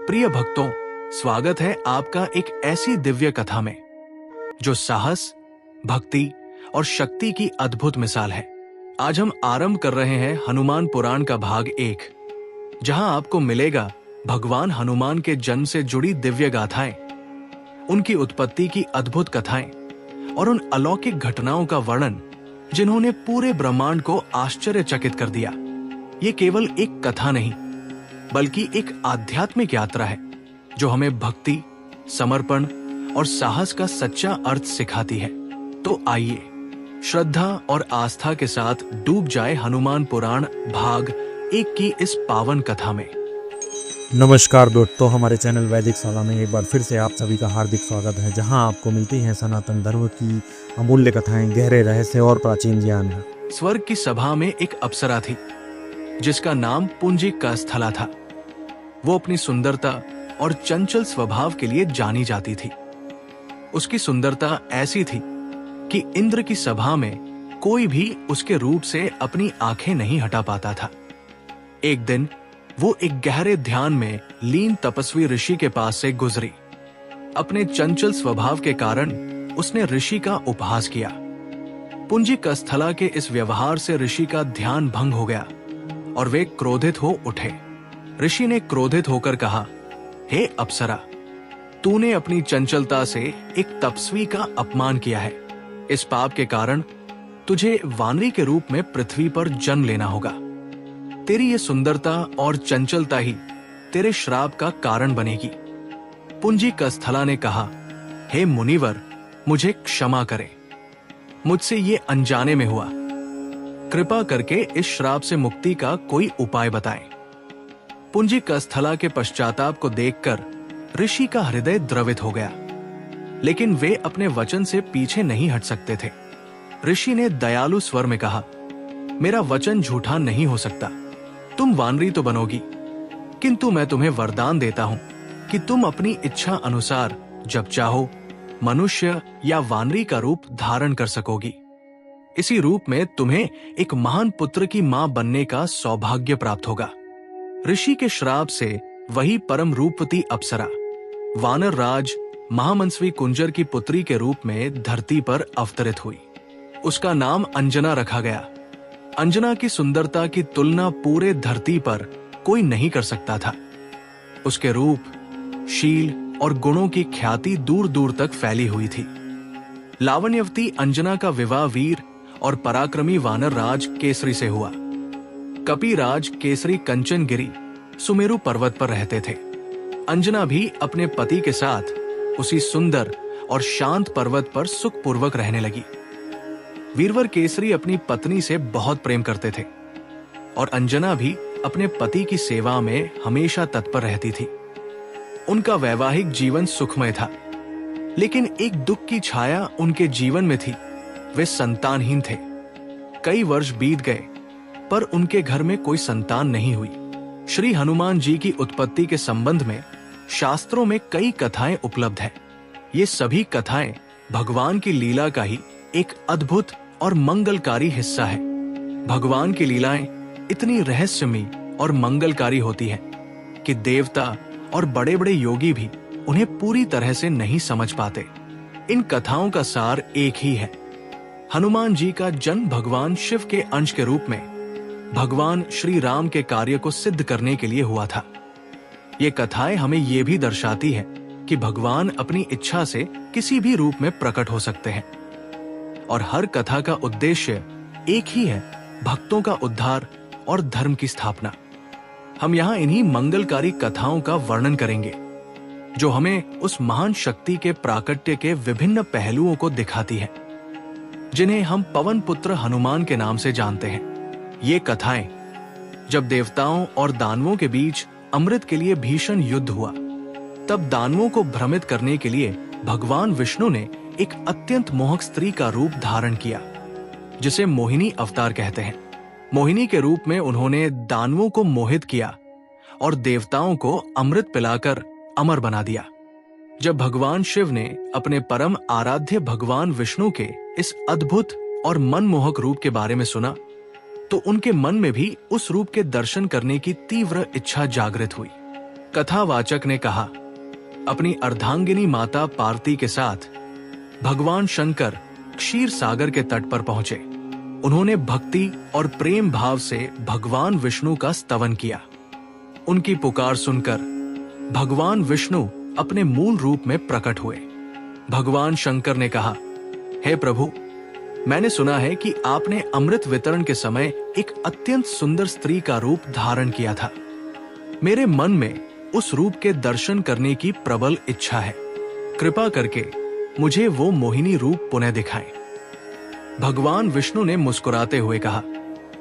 प्रिय भक्तों, स्वागत है आपका एक ऐसी दिव्य कथा में जो साहस, भक्ति और शक्ति की अद्भुत मिसाल है। आज हम आरंभ कर रहे हैं हनुमान पुराण का भाग 1, जहां आपको मिलेगा भगवान हनुमान के जन्म से जुड़ी दिव्य गाथाएं, उनकी उत्पत्ति की अद्भुत कथाएं और उन अलौकिक घटनाओं का वर्णन जिन्होंने पूरे ब्रह्मांड को आश्चर्यचकित कर दिया। ये केवल एक कथा नहीं, बल्कि एक आध्यात्मिक यात्रा है जो हमें भक्ति, समर्पण और साहस का सच्चा अर्थ सिखाती है। तो आइए श्रद्धा और आस्था के साथ डूब जाए हनुमान पुराण भाग 1 की इस पावन कथा में। नमस्कार दोस्तों, हमारे चैनल वैदिक शाला में एक बार फिर से आप सभी का हार्दिक स्वागत है, जहां आपको मिलती हैं सनातन धर्म की अमूल्य कथाएं, गहरे रहस्य और प्राचीन ज्ञान। स्वर्ग की सभा में एक अप्सरा थी जिसका नाम पुंजिकास्थला था। वो अपनी सुंदरता और चंचल स्वभाव के लिए जानी जाती थी। उसकी सुंदरता ऐसी थी कि इंद्र की सभा में कोई भी उसके रूप से अपनी आंखें नहीं हटा पाता था। एक दिन वो एक गहरे ध्यान में लीन तपस्वी ऋषि के पास से गुजरी। अपने चंचल स्वभाव के कारण उसने ऋषि का उपहास किया। पुंजिकास्थला के इस व्यवहार से ऋषि का ध्यान भंग हो गया और वे क्रोधित हो उठे। ऋषि ने क्रोधित होकर कहा, हे अप्सरा, तूने अपनी चंचलता से एक तपस्वी का अपमान किया है। इस पाप के कारण तुझे वानरी के रूप में पृथ्वी पर जन्म लेना होगा। तेरी ये सुंदरता और चंचलता ही तेरे श्राप का कारण बनेगी। पुंजिकास्थला ने कहा, हे मुनिवर, मुझे क्षमा करें, मुझसे ये अनजाने में हुआ। कृपा करके इस श्राप से मुक्ति का कोई उपाय बताएं। पुंजिकास्थला के पश्चाताप को देखकर ऋषि का हृदय द्रवित हो गया, लेकिन वे अपने वचन से पीछे नहीं हट सकते थे। ऋषि ने दयालु स्वर में कहा, मेरा वचन झूठा नहीं हो सकता। तुम वानरी तो बनोगी, किंतु मैं तुम्हें वरदान देता हूं कि तुम अपनी इच्छा अनुसार जब चाहो मनुष्य या वानरी का रूप धारण कर सकोगी। इसी रूप में तुम्हें एक महान पुत्र की मां बनने का सौभाग्य प्राप्त होगा। ऋषि के श्राप से वही परम रूपवती अप्सरा वानर राज महामंसवी कुंजर की पुत्री के रूप में धरती पर अवतरित हुई। उसका नाम अंजना रखा गया। अंजना की सुंदरता की तुलना पूरे धरती पर कोई नहीं कर सकता था। उसके रूप, शील और गुणों की ख्याति दूर दूर तक फैली हुई थी। लावण्यवती अंजना का विवाह वीर और पराक्रमी वानर राज केसरी से हुआ। कपिराज केसरी कंचनगिरी सुमेरु पर्वत पर रहते थे। अंजना भी अपने पति के साथ उसी सुंदर और शांत पर्वत पर सुखपूर्वक रहने लगी। वीरवर केसरी अपनी पत्नी से बहुत प्रेम करते थे और अंजना भी अपने पति की सेवा में हमेशा तत्पर रहती थी। उनका वैवाहिक जीवन सुखमय था, लेकिन एक दुख की छाया उनके जीवन में थी। वे संतानहीन थे। कई वर्ष बीत गए, पर उनके घर में कोई संतान नहीं हुई। श्री हनुमान जी की उत्पत्ति के संबंध में शास्त्रों में कई कथाएं उपलब्ध हैं। ये सभी कथाएं भगवान की लीला का ही एक अद्भुत और मंगलकारी हिस्सा है। भगवान की लीलाएं इतनी रहस्यमयी और मंगलकारी होती हैं कि देवता और बड़े बड़े योगी भी उन्हें पूरी तरह से नहीं समझ पाते। इन कथाओं का सार एक ही है। हनुमान जी का जन्म भगवान शिव के अंश के रूप में भगवान श्री राम के कार्य को सिद्ध करने के लिए हुआ था। ये कथाएं हमें ये भी दर्शाती है कि भगवान अपनी इच्छा से किसी भी रूप में प्रकट हो सकते हैं और हर कथा का उद्देश्य एक ही है, भक्तों का उद्धार और धर्म की स्थापना। हम यहाँ इन्हीं मंगलकारी कथाओं का वर्णन करेंगे जो हमें उस महान शक्ति के प्राकट्य के विभिन्न पहलुओं को दिखाती है, जिन्हें हम पवन पुत्र हनुमान के नाम से जानते हैं। ये कथाएं जब देवताओं और दानवों के बीच अमृत के लिए भीषण युद्ध हुआ, तब दानवों को भ्रमित करने के लिए भगवान विष्णु ने एक अत्यंत मोहक स्त्री का रूप धारण किया, जिसे मोहिनी अवतार कहते हैं। मोहिनी के रूप में उन्होंने दानवों को मोहित किया और देवताओं को अमृत पिलाकर अमर बना दिया। जब भगवान शिव ने अपने परम आराध्य भगवान विष्णु के इस अद्भुत और मनमोहक रूप के बारे में सुना, तो उनके मन में भी उस रूप के दर्शन करने की तीव्र इच्छा जागृत हुई। कथावाचक ने कहा, अपनी अर्धांगिनी माता पार्वती के साथ भगवान शंकर क्षीर सागर के तट पर पहुंचे। उन्होंने भक्ति और प्रेम भाव से भगवान विष्णु का स्तवन किया। उनकी पुकार सुनकर भगवान विष्णु अपने मूल रूप में प्रकट हुए। भगवान शंकर ने कहा, हे प्रभु, मैंने सुना है कि आपने अमृत वितरण के समय एक अत्यंत सुंदर स्त्री का रूप धारण किया था। मेरे मन में उस रूप के दर्शन करने की प्रबल इच्छा है। कृपा करके मुझे वो मोहिनी रूप पुनः दिखाएं। भगवान विष्णु ने मुस्कुराते हुए कहा,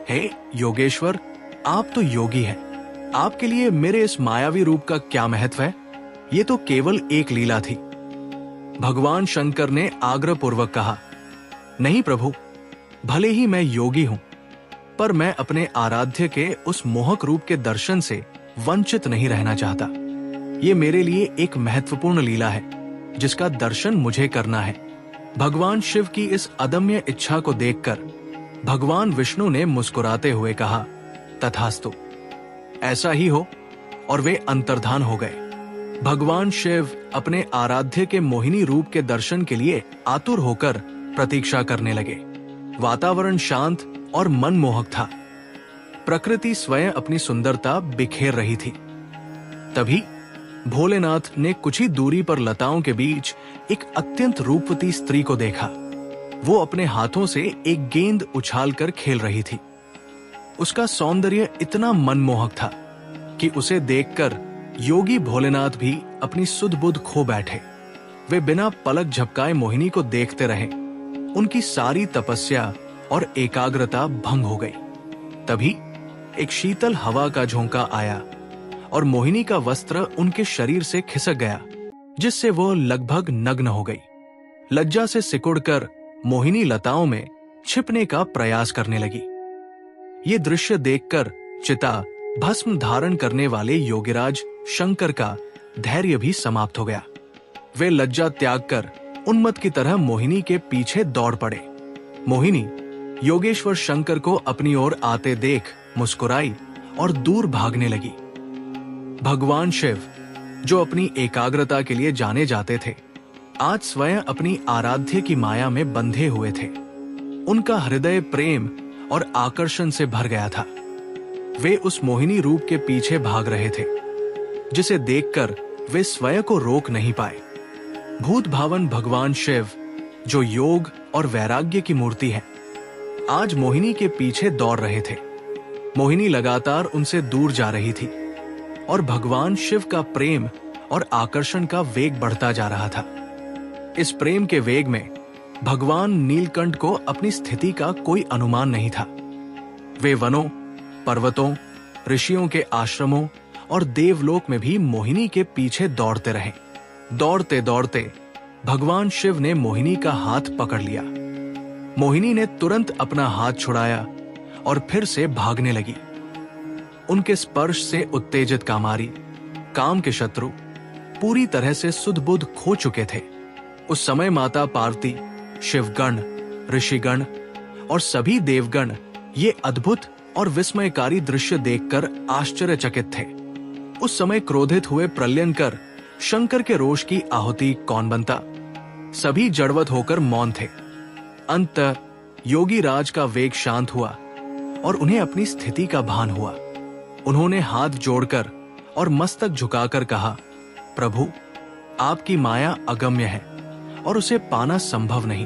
हे योगेश्वर, आप तो योगी हैं। आपके लिए मेरे इस मायावी रूप का क्या महत्व है? ये तो केवल एक लीला थी। भगवान शंकर ने आग्रहपूर्वक कहा, नहीं प्रभु, भले ही मैं योगी हूं, पर मैं अपने आराध्य के उस मोहक रूप के दर्शन से वंचित नहीं रहना चाहता। ये मेरे लिए एक महत्वपूर्ण लीला है जिसका दर्शन मुझे करना है। भगवान शिव की इस अदम्य इच्छा को देखकर भगवान विष्णु ने मुस्कुराते हुए कहा, तथास्तु, ऐसा ही हो, और वे अंतर्धान हो गए। भगवान शिव अपने आराध्य के मोहिनी रूप के दर्शन के लिए आतुर होकर प्रतीक्षा करने लगे। वातावरण शांत और मनमोहक था। प्रकृति स्वयं अपनी सुंदरता बिखेर रही थी। तभी भोलेनाथ ने कुछ ही दूरी पर लताओं के बीच एक अत्यंत रूपवती स्त्री को देखा। वो अपने हाथों से एक गेंद उछालकर खेल रही थी। उसका सौंदर्य इतना मनमोहक था कि उसे देखकर योगी भोलेनाथ भी अपनी सुध-बुध खो बैठे। वे बिना पलक झपकाए मोहिनी को देखते रहे। उनकी सारी तपस्या और एकाग्रता भंग हो गई। तभी एक शीतल हवा का झोंका आया और मोहिनी का वस्त्र उनके शरीर से खिसक गया, जिससे वो लगभग नग्न हो गई। लज्जा से सिकुड़कर मोहिनी लताओं में छिपने का प्रयास करने लगी। ये दृश्य देखकर चिता भस्म धारण करने वाले योगीराज शंकर का धैर्य भी समाप्त हो गया। वे लज्जा त्याग कर उन्मत्त की तरह मोहिनी के पीछे दौड़ पड़े। मोहिनी योगेश्वर शंकर को अपनी ओर आते देख मुस्कुराई और दूर भागने लगी। भगवान शिव, जो अपनी एकाग्रता के लिए जाने जाते थे, आज स्वयं अपनी आराध्य की माया में बंधे हुए थे। उनका हृदय प्रेम और आकर्षण से भर गया था। वे उस मोहिनी रूप के पीछे भाग रहे थे, जिसे देखकर वे स्वयं को रोक नहीं पाए। भूत भावन भगवान शिव, जो योग और वैराग्य की मूर्ति है, आज मोहिनी के पीछे दौड़ रहे थे। मोहिनी लगातार उनसे दूर जा रही थी और भगवान शिव का प्रेम और आकर्षण का वेग बढ़ता जा रहा था। इस प्रेम के वेग में भगवान नीलकंठ को अपनी स्थिति का कोई अनुमान नहीं था। वे वनों, पर्वतों, ऋषियों के आश्रमों और देवलोक में भी मोहिनी के पीछे दौड़ते रहे। दौड़ते दौड़ते भगवान शिव ने मोहिनी का हाथ पकड़ लिया। मोहिनी ने तुरंत अपना हाथ छुड़ाया और फिर से भागने लगी। उनके स्पर्श से उत्तेजित कामारी, काम के शत्रु पूरी तरह से सुध-बुध खो चुके थे। उस समय माता पार्वती, शिवगण, ऋषिगण और सभी देवगण ये अद्भुत और विस्मयकारी दृश्य देखकर आश्चर्यचकित थे। उस समय क्रोधित हुए प्रलयंकर शंकर के रोष की आहुति कौन बनता? सभी जड़वत होकर मौन थे। अंततः योगी राज का वेग शांत हुआ और उन्हें अपनी स्थिति का भान हुआ। उन्होंने हाथ जोड़कर और मस्तक झुकाकर कहा, प्रभु, आपकी माया अगम्य है और उसे पाना संभव नहीं।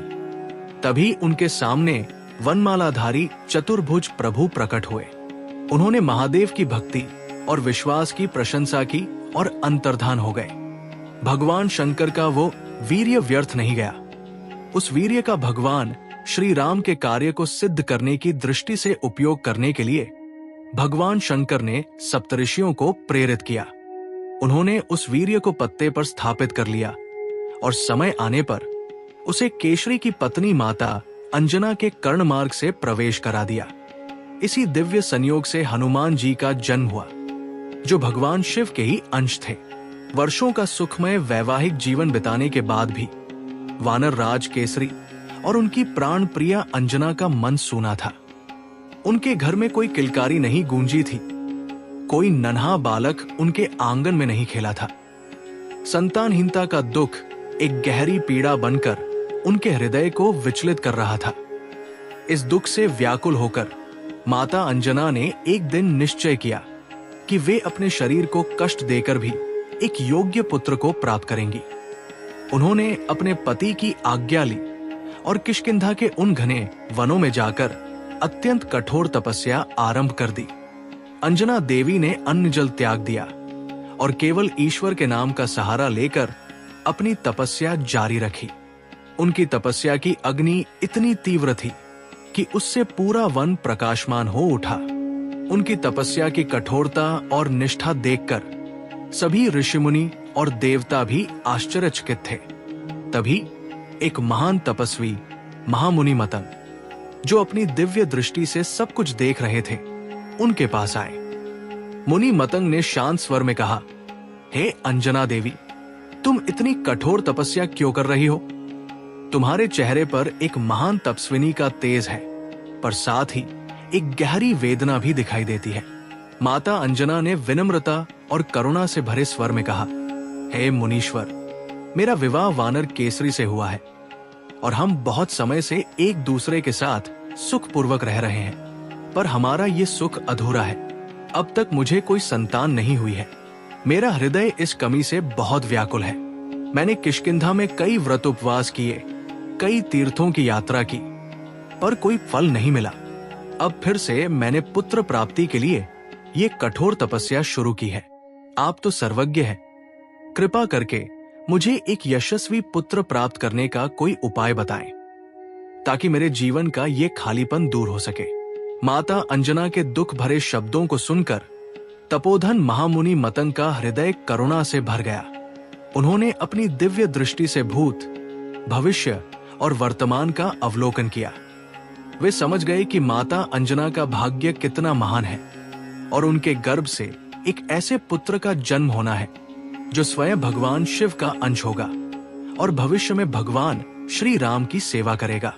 तभी उनके सामने वनमालाधारी चतुर्भुज प्रभु प्रकट हुए। उन्होंने महादेव की भक्ति और विश्वास की प्रशंसा की और अंतर्धान हो गए। भगवान शंकर का वो वीर्य व्यर्थ नहीं गया। उस वीर्य का भगवान श्री राम के कार्य को सिद्ध करने की दृष्टि से उपयोग करने के लिए भगवान शंकर ने सप्तऋषियों को प्रेरित किया। उन्होंने उस वीर्य को पत्ते पर स्थापित कर लिया और समय आने पर उसे केशरी की पत्नी माता अंजना के कर्ण मार्ग से प्रवेश करा दिया। इसी दिव्य संयोग से हनुमान जी का जन्म हुआ, जो भगवान शिव के ही अंश थे। वर्षों का सुखमय वैवाहिक जीवन बिताने के बाद भी वानर राज केसरी और उनकी प्राण प्रिया अंजना का मन सूना था। उनके घर में कोई किलकारी नहीं गूंजी थी। कोई नन्हा बालक उनके आंगन में नहीं खेला था। संतानहीनता का दुख एक गहरी पीड़ा बनकर उनके हृदय को विचलित कर रहा था। इस दुख से व्याकुल होकर माता अंजना ने एक दिन निश्चय किया कि वे अपने शरीर को कष्ट देकर भी एक योग्य पुत्र को प्राप्त करेंगी। उन्होंने अपने पति की आज्ञा ली और किष्किंधा के उन घने वनों में जाकर अत्यंत कठोर तपस्या आरंभ कर दी। अंजना देवी ने अन्न जल त्याग दिया और केवल ईश्वर के नाम का सहारा लेकर अपनी तपस्या जारी रखी। उनकी तपस्या की अग्नि इतनी तीव्र थी कि उससे पूरा वन प्रकाशमान हो उठा। उनकी तपस्या की कठोरता और निष्ठा देखकर सभी ऋषिमुनि और देवता भी आश्चर्यचकित थे। तभी एक महान तपस्वी महामुनि मतंग, जो अपनी दिव्य दृष्टि से सब कुछ देख रहे थे, उनके पास आए। मुनि मतंग ने शांत स्वर में कहा, हे अंजना देवी, तुम इतनी कठोर तपस्या क्यों कर रही हो? तुम्हारे चेहरे पर एक महान तपस्विनी का तेज है, पर साथ ही एक गहरी वेदना भी दिखाई देती है। माता अंजना ने विनम्रता और करुणा से भरे स्वर में कहा, हे मुनीश्वर, मेरा विवाह वानर केसरी से हुआ है और हम बहुत समय से एक दूसरे के साथ सुखपूर्वक रह रहे हैं, पर हमारा ये सुख अधूरा है। अब तक मुझे कोई संतान नहीं हुई है। मेरा हृदय इस कमी से बहुत व्याकुल है। मैंने किष्किंधा में कई व्रत उपवास किए, कई तीर्थों की यात्रा की, पर कोई फल नहीं मिला। अब फिर से मैंने पुत्र प्राप्ति के लिए ये कठोर तपस्या शुरू की है। आप तो सर्वज्ञ हैं, कृपा करके मुझे एक यशस्वी पुत्र प्राप्त करने का कोई उपाय बताएं, ताकि मेरे जीवन का ये खालीपन दूर हो सके। माता अंजना के दुख भरे शब्दों को सुनकर तपोधन महामुनि मतंग का हृदय करुणा से भर गया। उन्होंने अपनी दिव्य दृष्टि से भूत, भविष्य और वर्तमान का अवलोकन किया। वे समझ गए कि माता अंजना का भाग्य कितना महान है और उनके गर्भ से एक ऐसे पुत्र का जन्म होना है जो स्वयं भगवान शिव का अंश होगा और भविष्य में भगवान श्री राम की सेवा करेगा।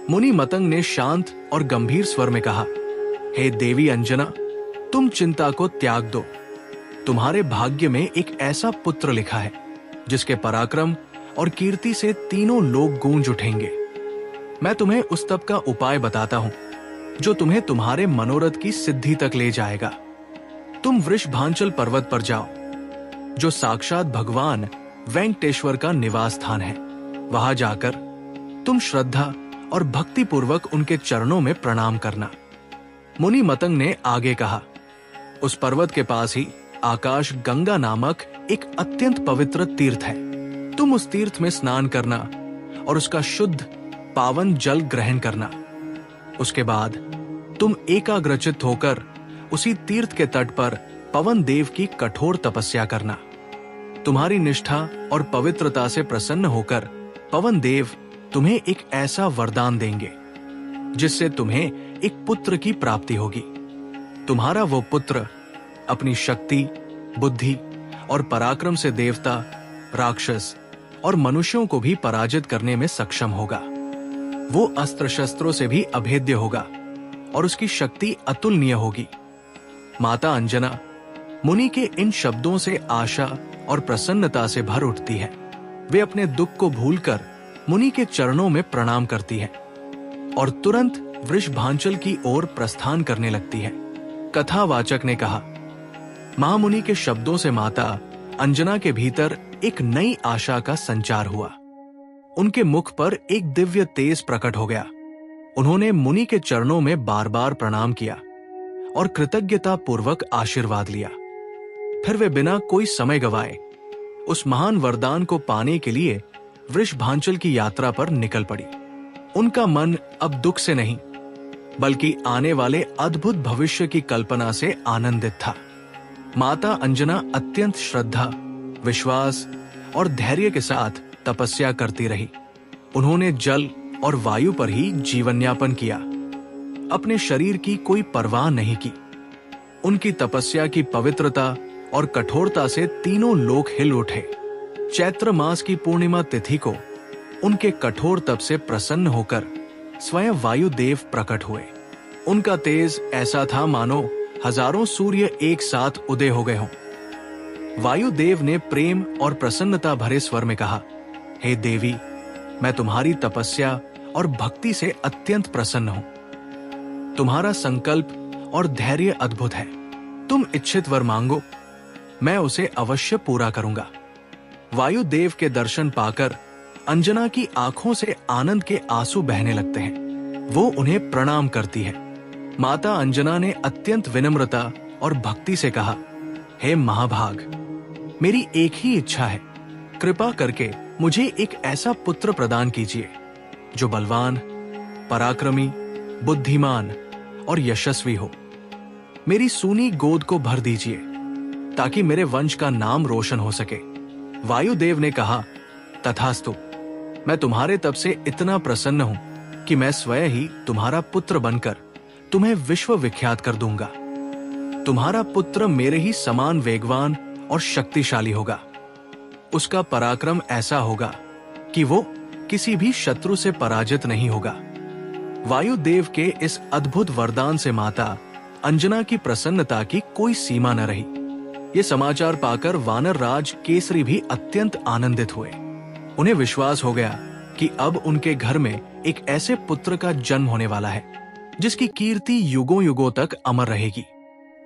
मुनि मतंग ने शांत और गंभीर स्वर में कहा, हे देवी अंजना, तुम चिंता को त्याग दो। तुम्हारे भाग्य में एक ऐसा पुत्र लिखा है जिसके पराक्रम और कीर्ति से तीनों लोग गूंज उठेंगे। मैं तुम्हें उस तप का उपाय बताता हूं जो तुम्हें तुम्हारे मनोरथ की सिद्धि तक ले जाएगा। तुम वृषभांचल पर्वत पर जाओ, जो साक्षात भगवान वेंकटेश्वर का निवास स्थान है। वहां जाकर तुम श्रद्धा और भक्ति पूर्वक उनके चरणों में प्रणाम करना। मुनि मतंग ने आगे कहा, उस पर्वत के पास ही आकाश गंगा नामक एक अत्यंत पवित्र तीर्थ है। तुम उस तीर्थ में स्नान करना और उसका शुद्ध पावन जल ग्रहण करना। उसके बाद तुम एकाग्रचित्त होकर उसी तीर्थ के तट पर पवन देव की कठोर तपस्या करना। तुम्हारी निष्ठा और पवित्रता से प्रसन्न होकर पवन देव तुम्हें एक ऐसा वरदान देंगे जिससे तुम्हें एक पुत्र की प्राप्ति होगी। तुम्हारा वो पुत्र अपनी शक्ति, बुद्धि और पराक्रम से देवता, राक्षस और मनुष्यों को भी पराजित करने में सक्षम होगा। वो अस्त्र शस्त्रों से भी अभेद्य होगा और उसकी शक्ति अतुलनीय होगी। माता अंजना मुनि के इन शब्दों से आशा और प्रसन्नता से भर उठती है। वे अपने दुख को भूलकर मुनि के चरणों में प्रणाम करती है और तुरंत वृषभांचल की ओर प्रस्थान करने लगती है। कथावाचक ने कहा, महामुनि के शब्दों से माता अंजना के भीतर एक नई आशा का संचार हुआ। उनके मुख पर एक दिव्य तेज प्रकट हो गया। उन्होंने मुनि के चरणों में बार बार प्रणाम किया और कृतज्ञता पूर्वक आशीर्वाद लिया। फिर वे बिना कोई समय गवाए उस महान वरदान को पाने के लिए वृषभांचल की यात्रा पर निकल पड़ी। उनका मन अब दुख से नहीं बल्कि आने वाले अद्भुत भविष्य की कल्पना से आनंदित था। माता अंजना अत्यंत श्रद्धा, विश्वास और धैर्य के साथ तपस्या करती रही। उन्होंने जल और वायु पर ही जीवन यापन किया, अपने शरीर की कोई परवाह नहीं की। उनकी तपस्या की पवित्रता और कठोरता से तीनों लोक हिल उठे। चैत्र मास की पूर्णिमा तिथि को उनके कठोर तप से प्रसन्न होकर स्वयं वायुदेव प्रकट हुए। उनका तेज ऐसा था मानो हजारों सूर्य एक साथ उदय हो गए हों। वायुदेव ने प्रेम और प्रसन्नता भरे स्वर में कहा, हे देवी, मैं तुम्हारी तपस्या और भक्ति से अत्यंत प्रसन्न हूं। तुम्हारा संकल्प और धैर्य अद्भुत है। तुम इच्छित वर मांगो, मैं उसे अवश्य पूरा करूंगा। वायुदेव के दर्शन पाकर अंजना की आंखों से आनंद के आंसू बहने लगते हैं। वो उन्हें प्रणाम करती है। माता अंजना ने अत्यंत विनम्रता और भक्ति से कहा, हे महाभाग, मेरी एक ही इच्छा है, कृपा करके मुझे एक ऐसा पुत्र प्रदान कीजिए जो बलवान, पराक्रमी, बुद्धिमान और यशस्वी हो। मेरी सूनी गोद को भर दीजिए ताकि मेरे वंश का नाम रोशन हो सके। वायुदेव ने कहा, तथास्तु, मैं तुम्हारे तप से इतना प्रसन्न हूं कि मैं स्वयं ही तुम्हारा पुत्र बनकर तुम्हें विश्व विख्यात कर दूंगा। तुम्हारा पुत्र मेरे ही समान वेगवान और शक्तिशाली होगा। उसका पराक्रम ऐसा होगा कि वो किसी भी शत्रु से पराजित नहीं होगा। वायुदेव के इस अद्भुत वरदान से माता अंजना की प्रसन्नता की कोई सीमा न रही। ये समाचार पाकर वानर राज केसरी भी अत्यंत आनंदित हुए। उन्हें विश्वास हो गया कि अब उनके घर में एक ऐसे पुत्र का जन्म होने वाला है जिसकी कीर्ति युगों युगों तक अमर रहेगी।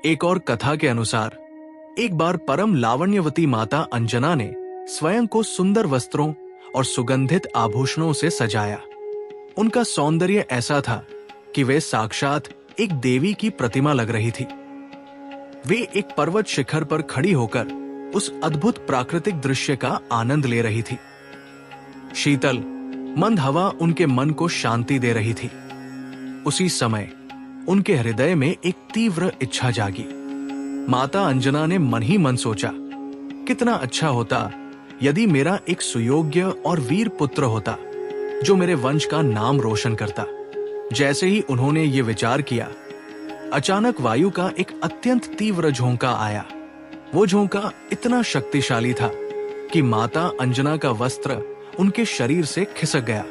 एक और कथा के अनुसार एक बार परम लावण्यवती माता अंजना ने स्वयं को सुंदर वस्त्रों और सुगंधित आभूषणों से सजाया। उनका सौंदर्य ऐसा था कि वे साक्षात एक देवी की प्रतिमा लग रही थी। वे एक पर्वत शिखर पर खड़ी होकर उस अद्भुत प्राकृतिक दृश्य का आनंद ले रही थी। शीतल मंद हवा उनके मन को शांति दे रही थी। उसी समय उनके हृदय में एक तीव्र इच्छा जागी। माता अंजना ने मन ही मन सोचा, कितना अच्छा होता यदि मेरा एक सुयोग्य और वीर पुत्र होता जो मेरे वंश का नाम रोशन करता। जैसे ही उन्होंने ये विचार किया, अचानक वायु का एक अत्यंत तीव्र झोंका आया। वो झोंका इतना शक्तिशाली था कि माता अंजना का वस्त्र उनके शरीर से खिसक गया।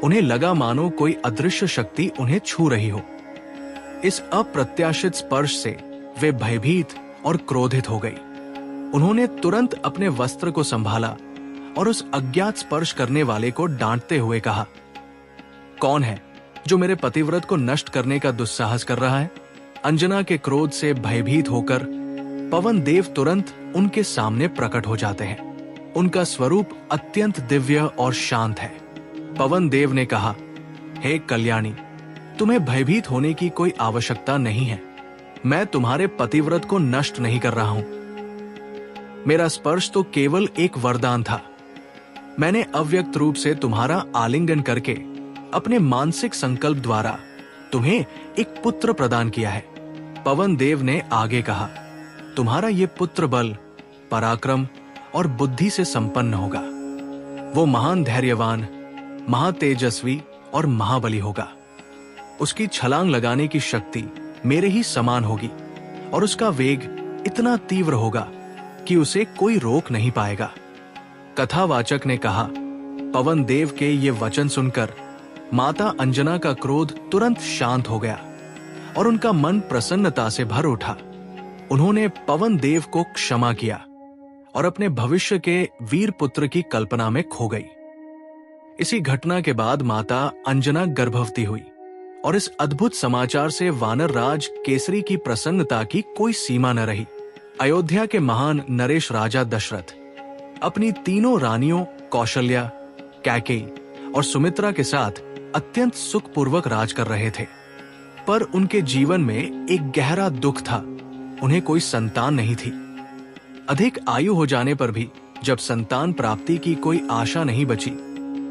उन्हें लगा मानो कोई अदृश्य शक्ति उन्हें छू रही हो। इस अप्रत्याशित स्पर्श से वे भयभीत और क्रोधित हो गई। उन्होंने तुरंत अपने वस्त्र को संभाला और उस अज्ञात स्पर्श करने वाले को डांटते हुए कहा, कौन है जो मेरे पतिव्रत को नष्ट करने का दुस्साहस कर रहा है? अंजना के क्रोध से भयभीत होकर पवन देव तुरंत उनके सामने प्रकट हो जाते हैं। उनका स्वरूप अत्यंत दिव्य और शांत है। पवन देव ने कहा, हे कल्याणी, तुम्हें भयभीत होने की कोई आवश्यकता नहीं है। मैं तुम्हारे पतिव्रत को नष्ट नहीं कर रहा हूं। मेरा स्पर्श तो केवल एक वरदान था। मैंने अव्यक्त रूप से तुम्हारा आलिंगन करके अपने मानसिक संकल्प द्वारा तुम्हें एक पुत्र प्रदान किया है। पवन देव ने आगे कहा, तुम्हारा ये पुत्र बल, पराक्रम और बुद्धि से संपन्न होगा। वो महान धैर्यवान, महातेजस्वी और महाबली होगा। उसकी छलांग लगाने की शक्ति मेरे ही समान होगी और उसका वेग इतना तीव्र होगा कि उसे कोई रोक नहीं पाएगा। कथावाचक ने कहा, पवन देव के ये वचन सुनकर माता अंजना का क्रोध तुरंत शांत हो गया और उनका मन प्रसन्नता से भर उठा। उन्होंने पवन देव को क्षमा किया और अपने भविष्य के वीर पुत्र की कल्पना में खो गई। इसी घटना के बाद माता अंजना गर्भवती हुई और इस अद्भुत समाचार से वानर राज केसरी की प्रसन्नता की कोई सीमा न रही। अयोध्या के महान नरेश राजा दशरथ अपनी तीनों रानियों कौशल्या, कैकेयी और सुमित्रा के साथ अत्यंत सुखपूर्वक राज कर रहे थे। पर उनके जीवन में एक गहरा दुख था। उन्हें कोई संतान नहीं थी। अधिक आयु हो जाने पर भी जब संतान प्राप्ति की कोई आशा नहीं बची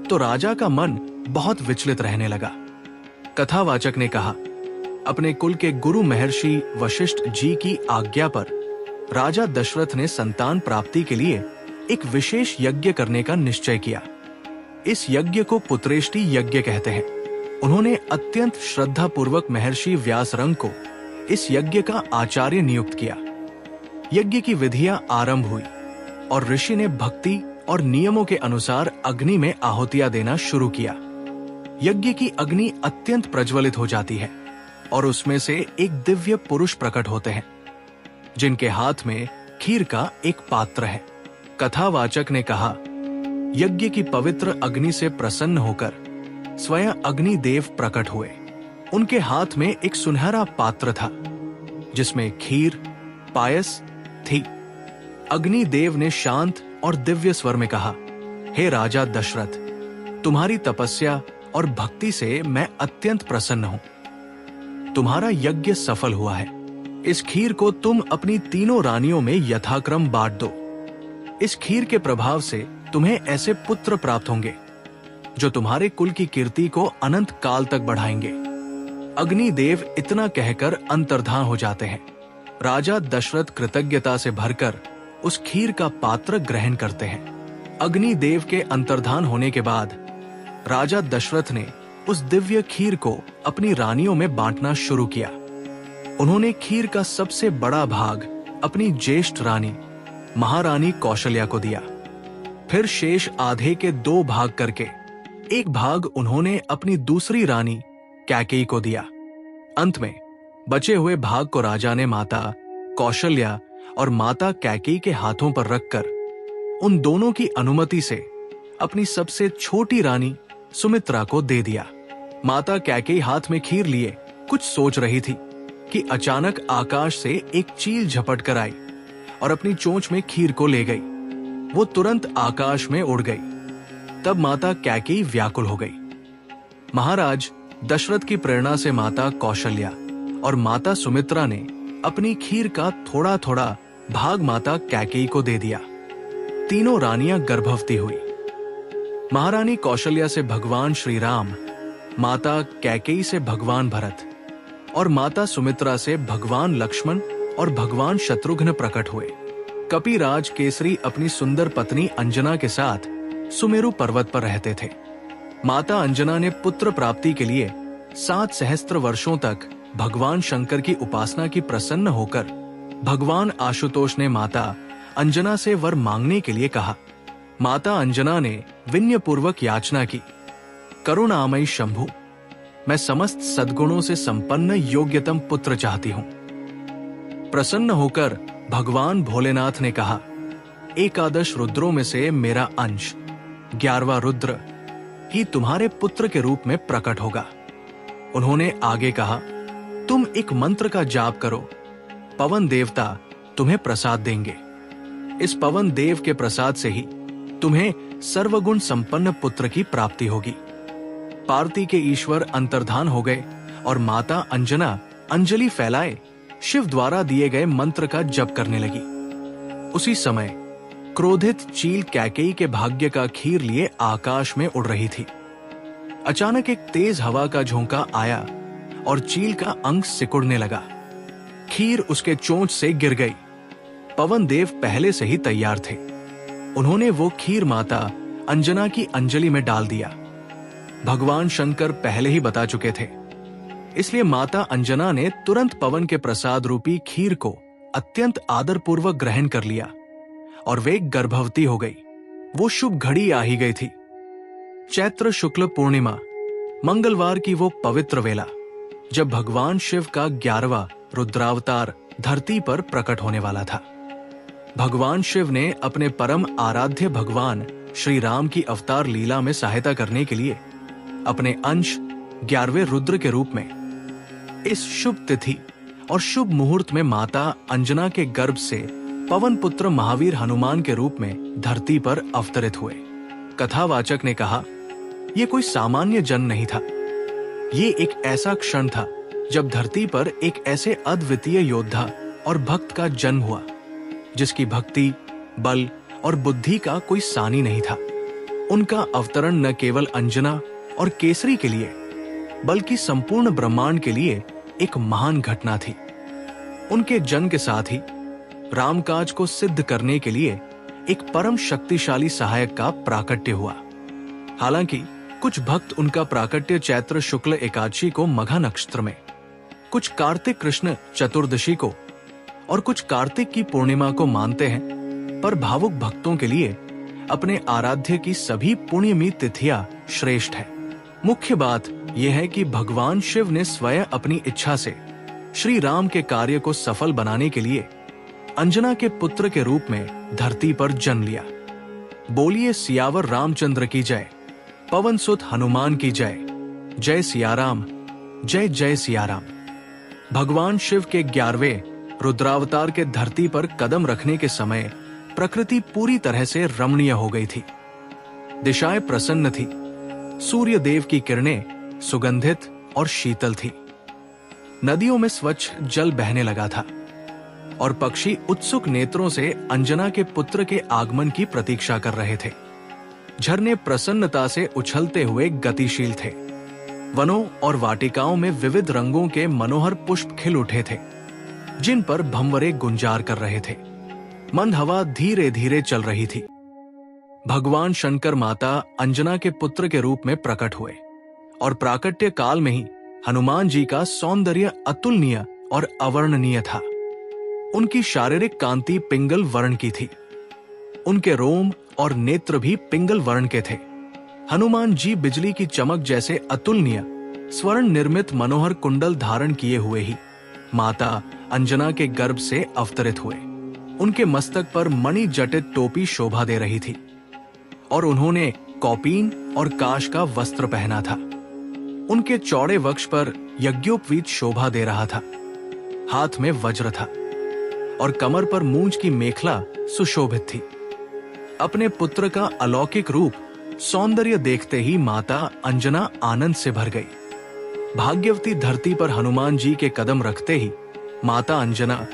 तो राजा का मन बहुत विचलित रहने लगा। कथावाचक ने कहा, अपने कुल के गुरु महर्षि वशिष्ठ जी की आज्ञा पर राजा दशरथ ने संतान प्राप्ति के लिए एक विशेष यज्ञ करने का निश्चय किया। इस यज्ञ को पुत्रेष्टि यज्ञ कहते हैं। उन्होंने अत्यंत श्रद्धा पूर्वक महर्षि व्यासरंग को इस यज्ञ का आचार्य नियुक्त किया। यज्ञ की विधियां आरंभ हुई और ऋषि ने भक्ति और नियमों के अनुसार अग्नि में आहुतियां देना शुरू किया। यज्ञ की अग्नि अत्यंत प्रज्वलित हो जाती है और उसमें से एक दिव्य पुरुष प्रकट होते हैं जिनके हाथ में खीर का एक पात्र है। कथावाचक ने कहा, यज्ञ की पवित्र अग्नि से प्रसन्न होकर स्वयं अग्निदेव प्रकट हुए। उनके हाथ में एक सुनहरा पात्र था जिसमें खीर पायस थी। अग्निदेव ने शांत और दिव्य स्वर में कहा, हे राजा दशरथ, तुम्हारी तपस्या और भक्ति से मैं अत्यंत प्रसन्न हूं। तुम्हारा यज्ञ सफल हुआ है। इस खीर को तुम अपनी तीनों रानियों में यथाक्रम बांट दो। इस खीर के प्रभाव से तुम्हें ऐसे पुत्र प्राप्त होंगे जो तुम्हारे कुल की कीर्ति को अनंत काल तक बढ़ाएंगे। अग्निदेव इतना कहकर अंतर्धान हो जाते हैं। राजा दशरथ कृतज्ञता से भरकर उस खीर का पात्र ग्रहण करते हैं। अग्निदेव के अंतर्धान होने के बाद राजा दशरथ ने उस दिव्य खीर को अपनी रानियों में बांटना शुरू किया। उन्होंने खीर का सबसे बड़ा भाग अपनी ज्येष्ठ रानी महारानी कौशल्या को दिया। फिर शेष आधे के 2 भाग करके एक भाग उन्होंने अपनी दूसरी रानी कैकेयी को दिया। अंत में बचे हुए भाग को राजा ने माता कौशल्या और माता कैकेयी के हाथों पर रखकर उन दोनों की अनुमति से अपनी सबसे छोटी रानी सुमित्रा को दे दिया। माता कैकेयी हाथ में खीर लिए कुछ सोच रही थी कि अचानक आकाश से एक चील झपट कर आई और अपनी चोंच में खीर को ले गई। वो तुरंत आकाश में उड़ गई। तब माता कैकेयी व्याकुल हो गई। महाराज दशरथ की प्रेरणा से माता कौशल्या और माता सुमित्रा ने अपनी खीर का थोड़ा थोड़ा भाग माता कैकेयी को दे दिया। तीनों रानियां गर्भवती हुई। महारानी कौशल्या से भगवान श्री राम, माता कैकेयी से भगवान भरत और माता सुमित्रा से भगवान लक्ष्मण और भगवान शत्रुघ्न प्रकट हुए। कपिराज केसरी अपनी सुंदर पत्नी अंजना के साथ सुमेरु पर्वत पर रहते थे। माता अंजना ने पुत्र प्राप्ति के लिए 7 सहस्त्र वर्षों तक भगवान शंकर की उपासना की। प्रसन्न होकर भगवान आशुतोष ने माता अंजना से वर मांगने के लिए कहा। माता अंजना ने विनय पूर्वक याचना की, करुणामयी शंभु, मैं समस्त सद्गुणों से संपन्न योग्यतम पुत्र चाहती हूं। प्रसन्न होकर भगवान भोलेनाथ ने कहा, 11 रुद्रों में से मेरा अंश 11वां रुद्र ही तुम्हारे पुत्र के रूप में प्रकट होगा। उन्होंने आगे कहा, तुम एक मंत्र का जाप करो, पवन देवता तुम्हें प्रसाद देंगे। इस पवन देव के प्रसाद से ही तुम्हें सर्वगुण संपन्न पुत्र की प्राप्ति होगी। पार्वती के ईश्वर अंतर्धान हो गए और माता अंजना अंजलि फैलाए शिव द्वारा दिए गए मंत्र का जप करने लगी। उसी समय क्रोधित चील कैकेयी के भाग्य का खीर लिए आकाश में उड़ रही थी। अचानक एक तेज हवा का झोंका आया और चील का अंग सिकुड़ने लगा। खीर उसके चोंच से गिर गई। पवन देव पहले से ही तैयार थे। उन्होंने वो खीर माता अंजना की अंजलि में डाल दिया। भगवान शंकर पहले ही बता चुके थे, इसलिए माता अंजना ने तुरंत पवन के प्रसाद रूपी खीर को अत्यंत आदरपूर्वक ग्रहण कर लिया और वे गर्भवती हो गई। वो शुभ घड़ी आ ही गई थी। चैत्र शुक्ल पूर्णिमा, मंगलवार की वो पवित्र वेला जब भगवान शिव का 11वां रुद्रावतार धरती पर प्रकट होने वाला था। भगवान शिव ने अपने परम आराध्य भगवान श्री राम की अवतार लीला में सहायता करने के लिए अपने अंश 11वें रुद्र के रूप में इस शुभ तिथि और शुभ मुहूर्त में माता अंजना के गर्भ से पवन पुत्र महावीर हनुमान के रूप में धरती पर अवतरित हुए। कथावाचक ने कहा, यह कोई सामान्य जन्म नहीं था। ये एक ऐसा क्षण था जब धरती पर एक ऐसे अद्वितीय योद्धा और भक्त का जन्म हुआ जिसकी भक्ति, बल और बुद्धि का कोई सानी नहीं था। उनका अवतरण न केवल अंजना और केसरी के लिए बल्कि संपूर्ण ब्रह्मांड के लिए एक महान घटना थी। उनके जन्म के साथ ही रामकाज को सिद्ध करने के लिए एक परम शक्तिशाली सहायक का प्राकट्य हुआ। हालांकि कुछ भक्त उनका प्राकट्य चैत्र शुक्ल एकादशी को मघा नक्षत्र में, कुछ कार्तिक कृष्ण चतुर्दशी को और कुछ कार्तिक की पूर्णिमा को मानते हैं, पर भावुक भक्तों के लिए अपने आराध्य की सभी पुण्यमी तिथियां श्रेष्ठ है। मुख्य बात यह है कि भगवान शिव ने स्वयं अपनी इच्छा से श्री राम के कार्य को सफल बनाने के लिए अंजना के पुत्र के रूप में धरती पर जन्म लिया। बोलिए सियावर रामचंद्र की जय, पवन सुत हनुमान की जय। जय सियाराम, जय जय सियाराम। भगवान शिव के 11वें रुद्रावतार के धरती पर कदम रखने के समय प्रकृति पूरी तरह से रमणीय हो गई थी। दिशाएं प्रसन्न थी, सूर्य देव की किरणें सुगंधित और शीतल थी। नदियों में स्वच्छ जल बहने लगा था और पक्षी उत्सुक नेत्रों से अंजना के पुत्र के आगमन की प्रतीक्षा कर रहे थे। झरने प्रसन्नता से उछलते हुए गतिशील थे। वनों और वाटिकाओं में विविध रंगों के मनोहर पुष्प खिल उठे थे, जिन पर भंवरे गुंजार कर रहे थे। मंद हवा धीरे धीरे चल रही थी। भगवान शंकर माता अंजना के पुत्र के रूप में प्रकट हुए और प्राकट्य काल में ही हनुमान जी का सौंदर्य अतुलनीय और अवर्णनीय था। उनकी शारीरिक कांति पिंगल वर्ण की थी। उनके रोम और नेत्र भी पिंगल वर्ण के थे। हनुमान जी बिजली की चमक जैसे अतुलनीय स्वर्ण निर्मित मनोहर कुंडल धारण किए हुए ही माता अंजना के गर्भ से अवतरित हुए। उनके मस्तक पर मणि जटित टोपी शोभा दे रही थी और उन्होंने कौपीन और काश का वस्त्र पहना था। उनके चौड़े वक्ष पर यज्ञोपवीत शोभा दे रहा था। हाथ में वज्र था और कमर पर मूंज की मेखला सुशोभित थी। अपने पुत्र का अलौकिक रूप सौंदर्य देखते ही माता अंजना आनंद से भर गई। भाग्यवती धरती पर हनुमान जी के कदम रखते ही माता अंजना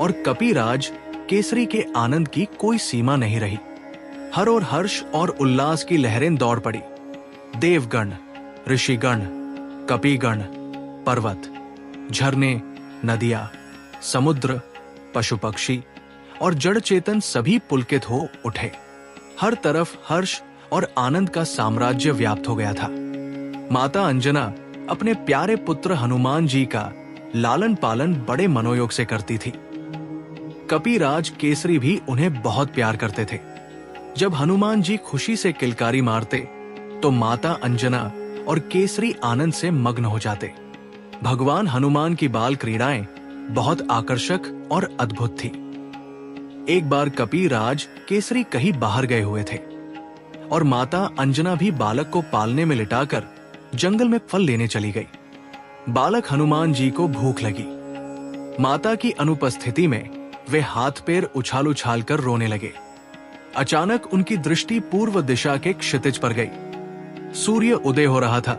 और कपिराज केसरी के आनंद की कोई सीमा नहीं रही। हर और हर्ष और उल्लास की लहरें दौड़ पड़ी। देवगण, ऋषिगण, कपिगण, पर्वत, झरने, नदियां, समुद्र, पशु पक्षी और जड़ चेतन सभी पुलकित हो उठे। हर तरफ हर्ष और आनंद का साम्राज्य व्याप्त हो गया था। माता अंजना अपने प्यारे पुत्र हनुमान जी का लालन पालन बड़े मनोयोग से करती थी। कपिराज केसरी भी उन्हें बहुत प्यार करते थे। जब हनुमान जी खुशी से किलकारी मारते तो माता अंजना और केसरी आनंद से मग्न हो जाते। भगवान हनुमान की बाल क्रीड़ाएं बहुत आकर्षक और अद्भुत थी। एक बार कपिराज केसरी कहीं बाहर गए हुए थे और माता अंजना भी बालक को पालने में लिटाकर जंगल में फल लेने चली गई। बालक हनुमान जी को भूख लगी। माता की अनुपस्थिति में वे हाथ पैर उछाल उछाल कर रोने लगे। अचानक उनकी दृष्टि पूर्व दिशा के क्षितिज पर गई। सूर्य उदय हो रहा था।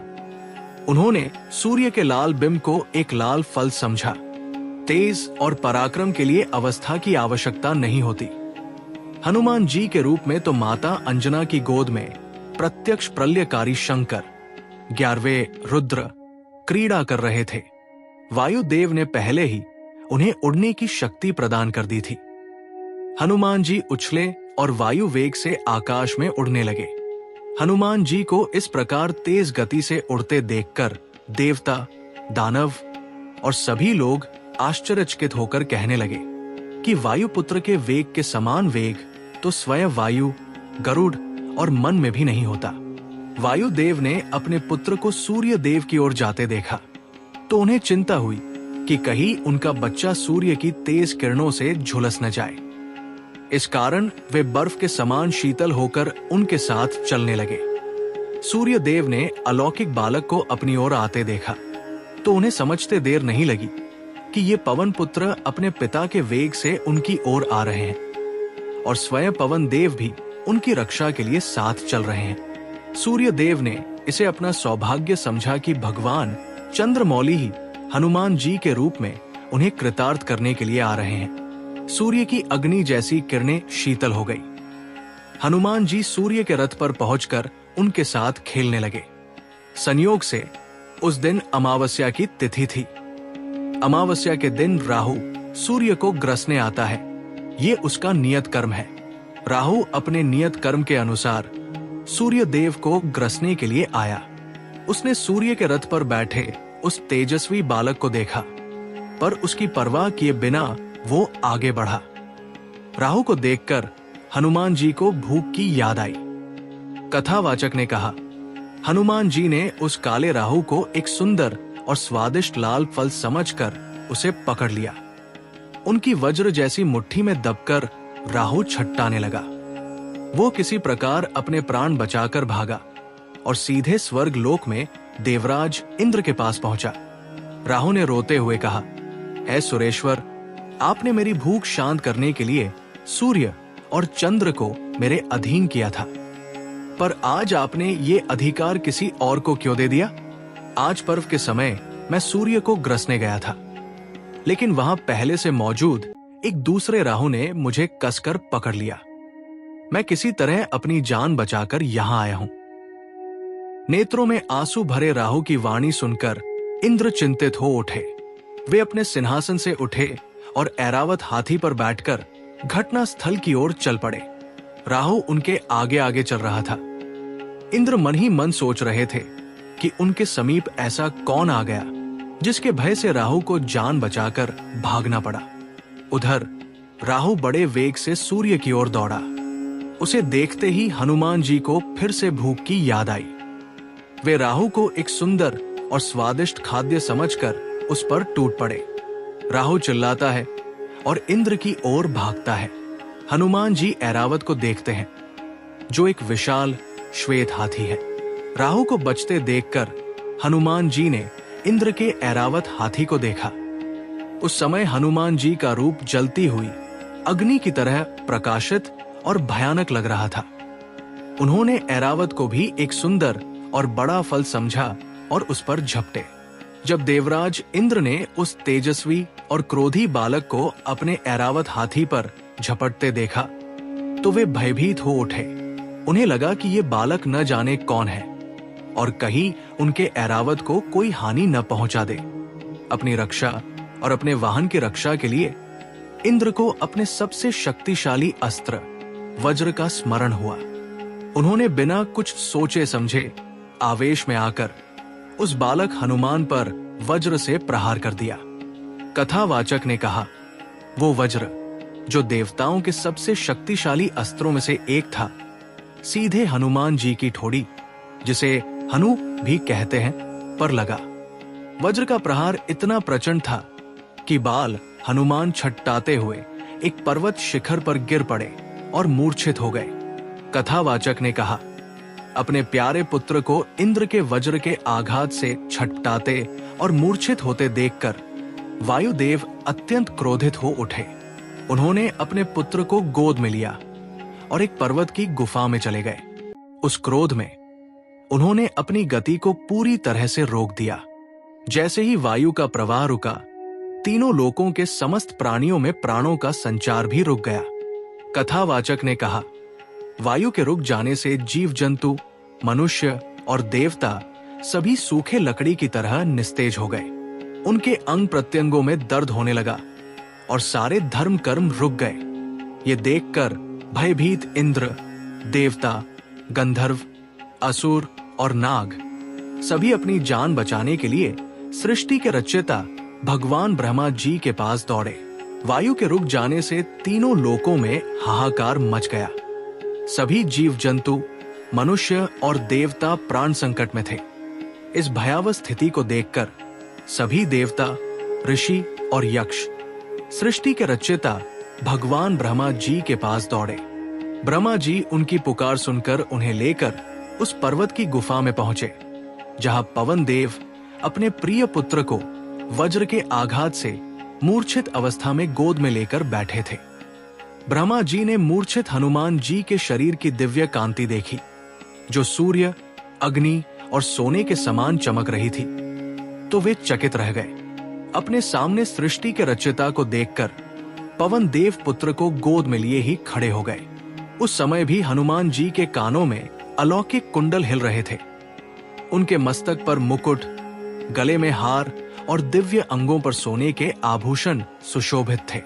उन्होंने सूर्य के लाल बिंब को एक लाल फल समझा। तेज और पराक्रम के लिए अवस्था की आवश्यकता नहीं होती। हनुमान जी के रूप में तो माता अंजना की गोद में प्रत्यक्ष प्रलयकारी शंकर 11वें रुद्र क्रीड़ा कर रहे थे। वायुदेव ने पहले ही उन्हें उड़ने की शक्ति प्रदान कर दी थी। हनुमान जी उछले और वायु वेग से आकाश में उड़ने लगे। हनुमान जी को इस प्रकार तेज गति से उड़ते देखकर देवता, दानव और सभी लोग आश्चर्यचकित होकर कहने लगे कि वायुपुत्र के वेग के समान वेग तो स्वयं वायु, गरुड़ और मन में भी नहीं होता। वायुदेव ने अपने पुत्र को सूर्य देव की ओर जाते देखा तो उन्हें चिंता हुई कि कहीं उनका बच्चा सूर्य की तेज किरणों से झुलस न जाए। इस कारण वे बर्फ के समान शीतल होकर उनके साथ चलने लगे। सूर्य देव ने अलौकिक बालक को अपनी ओर आते देखा तो उन्हें समझते देर नहीं लगी कि ये पवन पुत्र अपने पिता के वेग से उनकी ओर आ रहे हैं और स्वयं पवन देव भी उनकी रक्षा के लिए साथ चल रहे हैं। सूर्य देव ने इसे अपना सौभाग्य समझा कि भगवान चंद्रमौली ही हनुमान जी के रूप में उन्हें कृतार्थ करने के लिए आ रहे हैं। सूर्य की अग्नि जैसी किरणें शीतल हो गई। हनुमान जी सूर्य के रथ पर पहुंचकर उनके साथ खेलने लगे। संयोग से उस दिन अमावस्या की तिथि थी। अमावस्या के दिन राहु सूर्य को ग्रसने आता है। ये उसका नियत कर्म है। राहु अपने नियत कर्म के अनुसार सूर्य देव को ग्रसने के लिए आया। उसने सूर्य के रथ पर बैठे उस तेजस्वी बालक को देखा, पर उसकी परवाह किए बिना वो आगे बढ़ा। राहु को देखकर हनुमान जी को भूख की याद आई। कथावाचक ने कहा, हनुमान जी ने उस काले राहु को एक सुंदर और स्वादिष्ट लाल फल समझकर उसे पकड़ लिया। उनकी वज्र जैसी मुट्ठी में दबकर राहु छटटाने लगा। वो किसी प्रकार अपने प्राण बचाकर भागा और सीधे स्वर्ग लोक में देवराज इंद्र के पास पहुंचा। राहु ने रोते हुए कहा, हे सुरेश्वर, आपने मेरी भूख शांत करने के लिए सूर्य और चंद्र को मेरे अधीन किया था, पर आज आपने ये अधिकार किसी और को क्यों दे दिया? आज पर्व के समय मैं सूर्य को ग्रसने गया था, लेकिन वहां पहले से मौजूद एक दूसरे राहु ने मुझे कसकर पकड़ लिया। मैं किसी तरह अपनी जान बचाकर यहां आया हूं। नेत्रों में आंसू भरे राहु की वाणी सुनकर इंद्र चिंतित हो उठे। वे अपने सिंहासन से उठे और ऐरावत हाथी पर बैठकर घटना स्थल की ओर चल पड़े। राहु उनके आगे आगे चल रहा था। इंद्र मन ही मन सोच रहे थे कि उनके समीप ऐसा कौन आ गया जिसके भय से राहु को जान बचाकर भागना पड़ा। उधर राहु बड़े वेग से सूर्य की ओर दौड़ा। उसे देखते ही हनुमान जी को फिर से भूख की याद आई। वे राहु को एक सुंदर और स्वादिष्ट खाद्य समझकर उस पर टूट पड़े। राहु चिल्लाता है और इंद्र की ओर भागता है। हनुमान जी ऐरावत को देखते हैं, जो एक विशाल श्वेत हाथी है। राहु को बचते देखकर हनुमान जी ने इंद्र के ऐरावत हाथी को देखा। उस समय हनुमान जी का रूप जलती हुई अग्नि की तरह प्रकाशित और भयानक लग रहा था। उन्होंने ऐरावत को भी एक सुंदर और बड़ा फल समझा और उस पर झपटे। जब देवराज इंद्र ने उस तेजस्वी और क्रोधी बालक को अपने ऐरावत हाथी पर झपटते देखा तो वे भयभीत हो उठे। उन्हें लगा कि ये बालक न जाने कौन है और कहीं उनके ऐरावत को कोई हानि न पहुंचा दे। अपनी रक्षा और अपने वाहन की रक्षा के लिए इंद्र को अपने सबसे शक्तिशाली अस्त्र वज्र का स्मरण हुआ। उन्होंने बिना कुछ सोचे समझे आवेश में आकर उस बालक हनुमान पर वज्र से प्रहार कर दिया। कथावाचक ने कहा, वो वज्र जो देवताओं के सबसे शक्तिशाली अस्त्रों में से एक था, सीधे हनुमान जी की ठोड़ी, जिसे हनु भी कहते हैं, पर लगा। वज्र का प्रहार इतना प्रचंड था कि बाल हनुमान छटटाते हुए एक पर्वत शिखर पर गिर पड़े और मूर्छित हो गए। कथावाचक ने कहा, अपने प्यारे पुत्र को इंद्र के वज्र के आघात से छटपटाते और मूर्छित होते देखकर वायुदेव अत्यंत क्रोधित हो उठे। उन्होंने अपने पुत्र को गोद में लिया और एक पर्वत की गुफा में चले गए। उस क्रोध में उन्होंने अपनी गति को पूरी तरह से रोक दिया। जैसे ही वायु का प्रवाह रुका, तीनों लोकों के समस्त प्राणियों में प्राणों का संचार भी रुक गया। कथावाचक ने कहा, वायु के रुक जाने से जीव जंतु, मनुष्य और देवता सभी सूखे लकड़ी की तरह निस्तेज हो गए। उनके अंग प्रत्यंगों में दर्द होने लगा और सारे धर्म कर्म रुक गए। ये देखकर भयभीत इंद्र, देवता, गंधर्व, असुर और नाग सभी अपनी जान बचाने के लिए सृष्टि के रचयिता भगवान ब्रह्मा जी के पास दौड़े। वायु के रुक जाने से तीनों लोकों में हाहाकार मच गया। सभी जीव जंतु, मनुष्य और देवता प्राण संकट में थे। इस भयावह स्थिति को देखकर सभी देवता, ऋषि और यक्ष सृष्टि के रचयिता भगवान ब्रह्मा जी के पास दौड़े। ब्रह्मा जी उनकी पुकार सुनकर उन्हें लेकर उस पर्वत की गुफा में पहुंचे, जहां पवन देव अपने प्रिय पुत्र को वज्र के आघात से मूर्छित अवस्था में गोद में लेकर बैठे थे। ब्रह्मा जी ने मूर्छित हनुमान जी के शरीर की दिव्य कांति देखी, जो सूर्य, अग्नि और सोने के समान चमक रही थी, तो वे चकित रह गए। अपने सामने सृष्टि के रचयिता को देखकर पवन देव पुत्र को गोद में लिए ही खड़े हो गए। उस समय भी हनुमान जी के कानों में अलौकिक कुंडल हिल रहे थे। उनके मस्तक पर मुकुट, गले में हार और दिव्य अंगों पर सोने के आभूषण सुशोभित थे।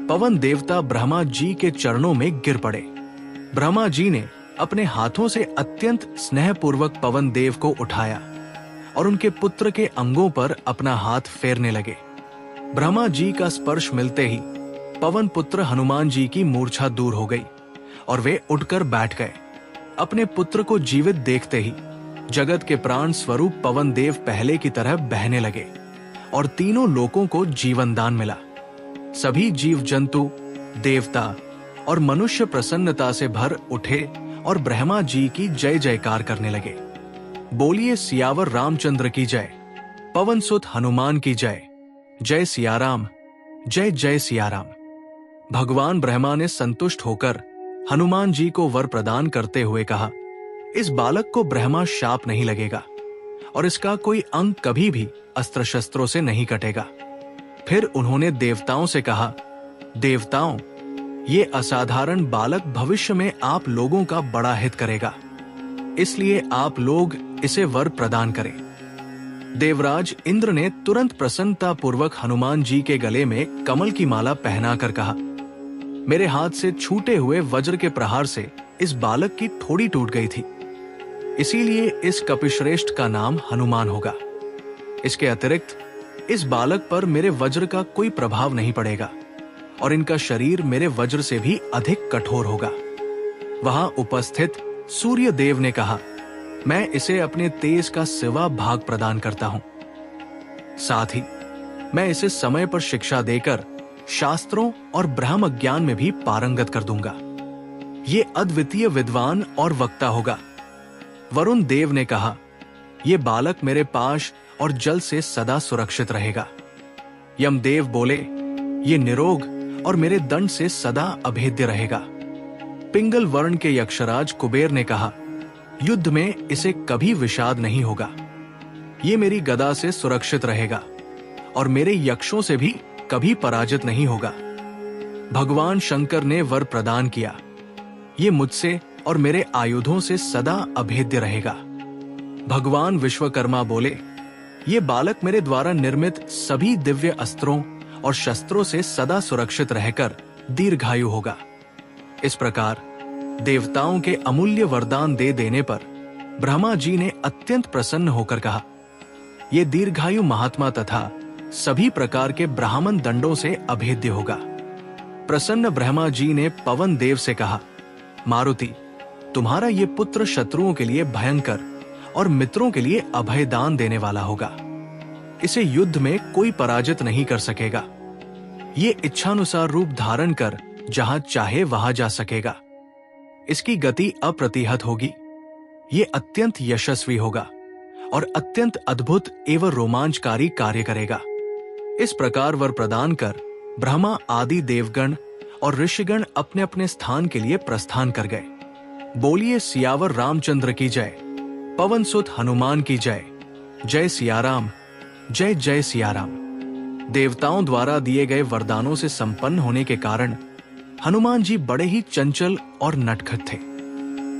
पवन देवता ब्रह्मा जी के चरणों में गिर पड़े। ब्रह्मा जी ने अपने हाथों से अत्यंत स्नेहपूर्वक पवन देव को उठाया और उनके पुत्र के अंगों पर अपना हाथ फेरने लगे। ब्रह्मा जी का स्पर्श मिलते ही पवन पुत्र हनुमान जी की मूर्छा दूर हो गई और वे उठकर बैठ गए। अपने पुत्र को जीवित देखते ही जगत के प्राण स्वरूप पवन देव पहले की तरह बहने लगे और तीनों लोकों को जीवन दान मिला। सभी जीव जंतु, देवता और मनुष्य प्रसन्नता से भर उठे और ब्रह्मा जी की जय जयकार करने लगे। बोलिए सियावर रामचंद्र की जय, पवन सुत हनुमान की जय, जय सियाराम, जय जय सियाराम। भगवान ब्रह्मा ने संतुष्ट होकर हनुमान जी को वर प्रदान करते हुए कहा, इस बालक को ब्रह्मा शाप नहीं लगेगा और इसका कोई अंग कभी भी अस्त्र शस्त्रों से नहीं कटेगा। फिर उन्होंने देवताओं से कहा, देवताओं, ये असाधारण बालक भविष्य में आप लोगों का बड़ा हित करेगा, इसलिए आप लोग इसे वर प्रदान करें। देवराज इंद्र ने तुरंत प्रसन्नता पूर्वक हनुमान जी के गले में कमल की माला पहनाकर कहा, मेरे हाथ से छूटे हुए वज्र के प्रहार से इस बालक की ठोड़ी टूट गई थी, इसीलिए इस कपिश्रेष्ठ का नाम हनुमान होगा। इसके अतिरिक्त इस बालक पर मेरे वज्र का कोई प्रभाव नहीं पड़ेगा और इनका शरीर मेरे वज्र से भी अधिक कठोर होगा। वहां उपस्थित सूर्य देव ने कहा, मैं इसे अपने तेज का सिवा भाग प्रदान करता हूं। साथ ही मैं इसे समय पर शिक्षा देकर शास्त्रों और ब्रह्म ज्ञान में भी पारंगत कर दूंगा। ये अद्वितीय विद्वान और वक्ता होगा। वरुण देव ने कहा, यह बालक मेरे पाश और जल से सदा सुरक्षित रहेगा। यमदेव बोले, ये निरोग और मेरे दंड से सदा अभेद्य रहेगा। पिंगल वर्ण के यक्षराज कुबेर ने कहा, युद्ध में इसे कभी विषाद नहीं होगा। ये मेरी गदा से सुरक्षित रहेगा और मेरे यक्षों से भी कभी पराजित नहीं होगा। भगवान शंकर ने वर प्रदान किया, ये मुझसे और मेरे आयुधों से सदा अभेद्य रहेगा। भगवान विश्वकर्मा बोले, ये बालक मेरे द्वारा निर्मित सभी दिव्य अस्त्रों और शस्त्रों से सदा सुरक्षित रहकर दीर्घायु होगा। इस प्रकार देवताओं के अमूल्य वरदान दे देने पर ब्रह्मा जी ने अत्यंत प्रसन्न होकर कहा, ये दीर्घायु महात्मा तथा सभी प्रकार के ब्राह्मण दंडों से अभेद्य होगा। प्रसन्न ब्रह्मा जी ने पवन देव से कहा, मारुति, तुम्हारा ये पुत्र शत्रुओं के लिए भयंकर और मित्रों के लिए अभयदान देने वाला होगा। इसे युद्ध में कोई पराजित नहीं कर सकेगा। ये इच्छानुसार रूप धारण कर जहां चाहे वहां जा सकेगा। इसकी गति अप्रतिहत होगी। ये अत्यंत यशस्वी होगा और अत्यंत अद्भुत एवं रोमांचकारी कार्य करेगा। इस प्रकार वर प्रदान कर ब्रह्मा आदि देवगण और ऋषिगण अपने अपने स्थान के लिए प्रस्थान कर गए। बोलिए सियावर रामचंद्र की जय, पवन सुत हनुमान की जय, जय सियाराम, जय जय सियाराम। देवताओं द्वारा दिए गए वरदानों से संपन्न होने के कारण हनुमान जी बड़े ही चंचल और नटखट थे।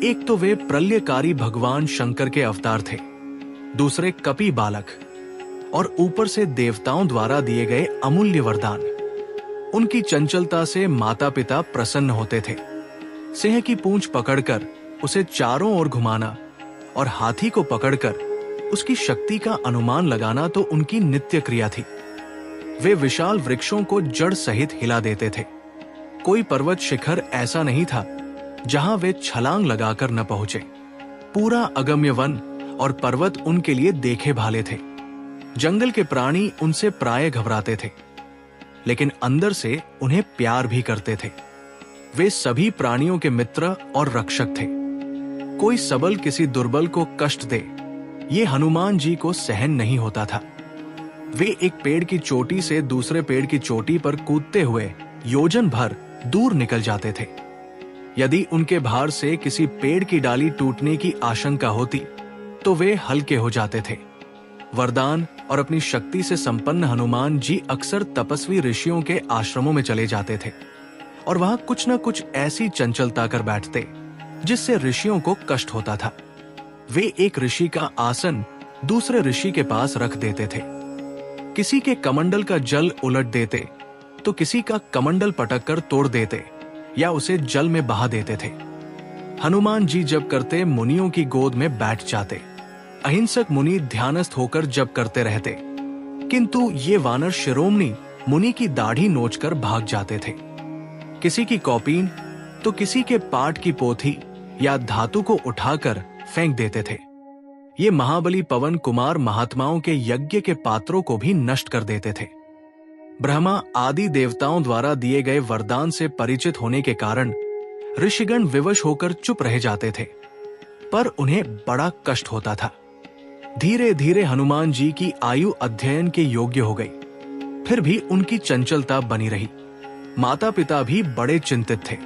एक तो वे प्रलयकारी भगवान शंकर के अवतार थे, दूसरे कपि बालक और ऊपर से देवताओं द्वारा दिए गए अमूल्य वरदान। उनकी चंचलता से माता पिता प्रसन्न होते थे। सिंह की पूंछ पकड़कर उसे चारों ओर घुमाना और हाथी को पकड़कर उसकी शक्ति का अनुमान लगाना तो उनकी नित्य क्रिया थी। वे विशाल वृक्षों को जड़ सहित हिला देते थे। कोई पर्वत शिखर ऐसा नहीं था जहां वे छलांग लगाकर न पहुंचे। पूरा अगम्य वन और पर्वत उनके लिए देखे भाले थे। जंगल के प्राणी उनसे प्राय घबराते थे, लेकिन अंदर से उन्हें प्यार भी करते थे। वे सभी प्राणियों के मित्र और रक्षक थे। कोई सबल किसी दुर्बल को कष्ट दे, ये हनुमान जी को सहन नहीं होता था। वे एक पेड़ की चोटी से दूसरे पेड़ की चोटी पर कूदते हुए योजन भर दूर निकल जाते थे। यदि उनके भार से किसी पेड़ की डाली टूटने की आशंका होती तो वे हल्के हो जाते थे। वरदान और अपनी शक्ति से संपन्न हनुमान जी अक्सर तपस्वी ऋषियों के आश्रमों में चले जाते थे और वहां कुछ न कुछ ऐसी चंचलता कर बैठते जिससे ऋषियों को कष्ट होता था। वे एक ऋषि का आसन दूसरे ऋषि के पास रख देते थे। किसी के कमंडल का जल उलट देते तो किसी का कमंडल पटक कर तोड़ देते या उसे जल में बहा देते थे। हनुमान जी जब करते मुनियों की गोद में बैठ जाते। अहिंसक मुनि ध्यानस्थ होकर जप करते रहते, किंतु ये वानर शिरोमणि मुनि की दाढ़ी नोचकर भाग जाते थे। किसी की कौपीन तो किसी के पाठ की पोथी या धातु को उठाकर फेंक देते थे। ये महाबली पवन कुमार महात्माओं के यज्ञ के पात्रों को भी नष्ट कर देते थे। ब्रह्मा आदि देवताओं द्वारा दिए गए वरदान से परिचित होने के कारण ऋषिगण विवश होकर चुप रह जाते थे, पर उन्हें बड़ा कष्ट होता था। धीरे धीरे हनुमान जी की आयु अध्ययन के योग्य हो गई, फिर भी उनकी चंचलता बनी रही। माता पिता भी बड़े चिंतित थे।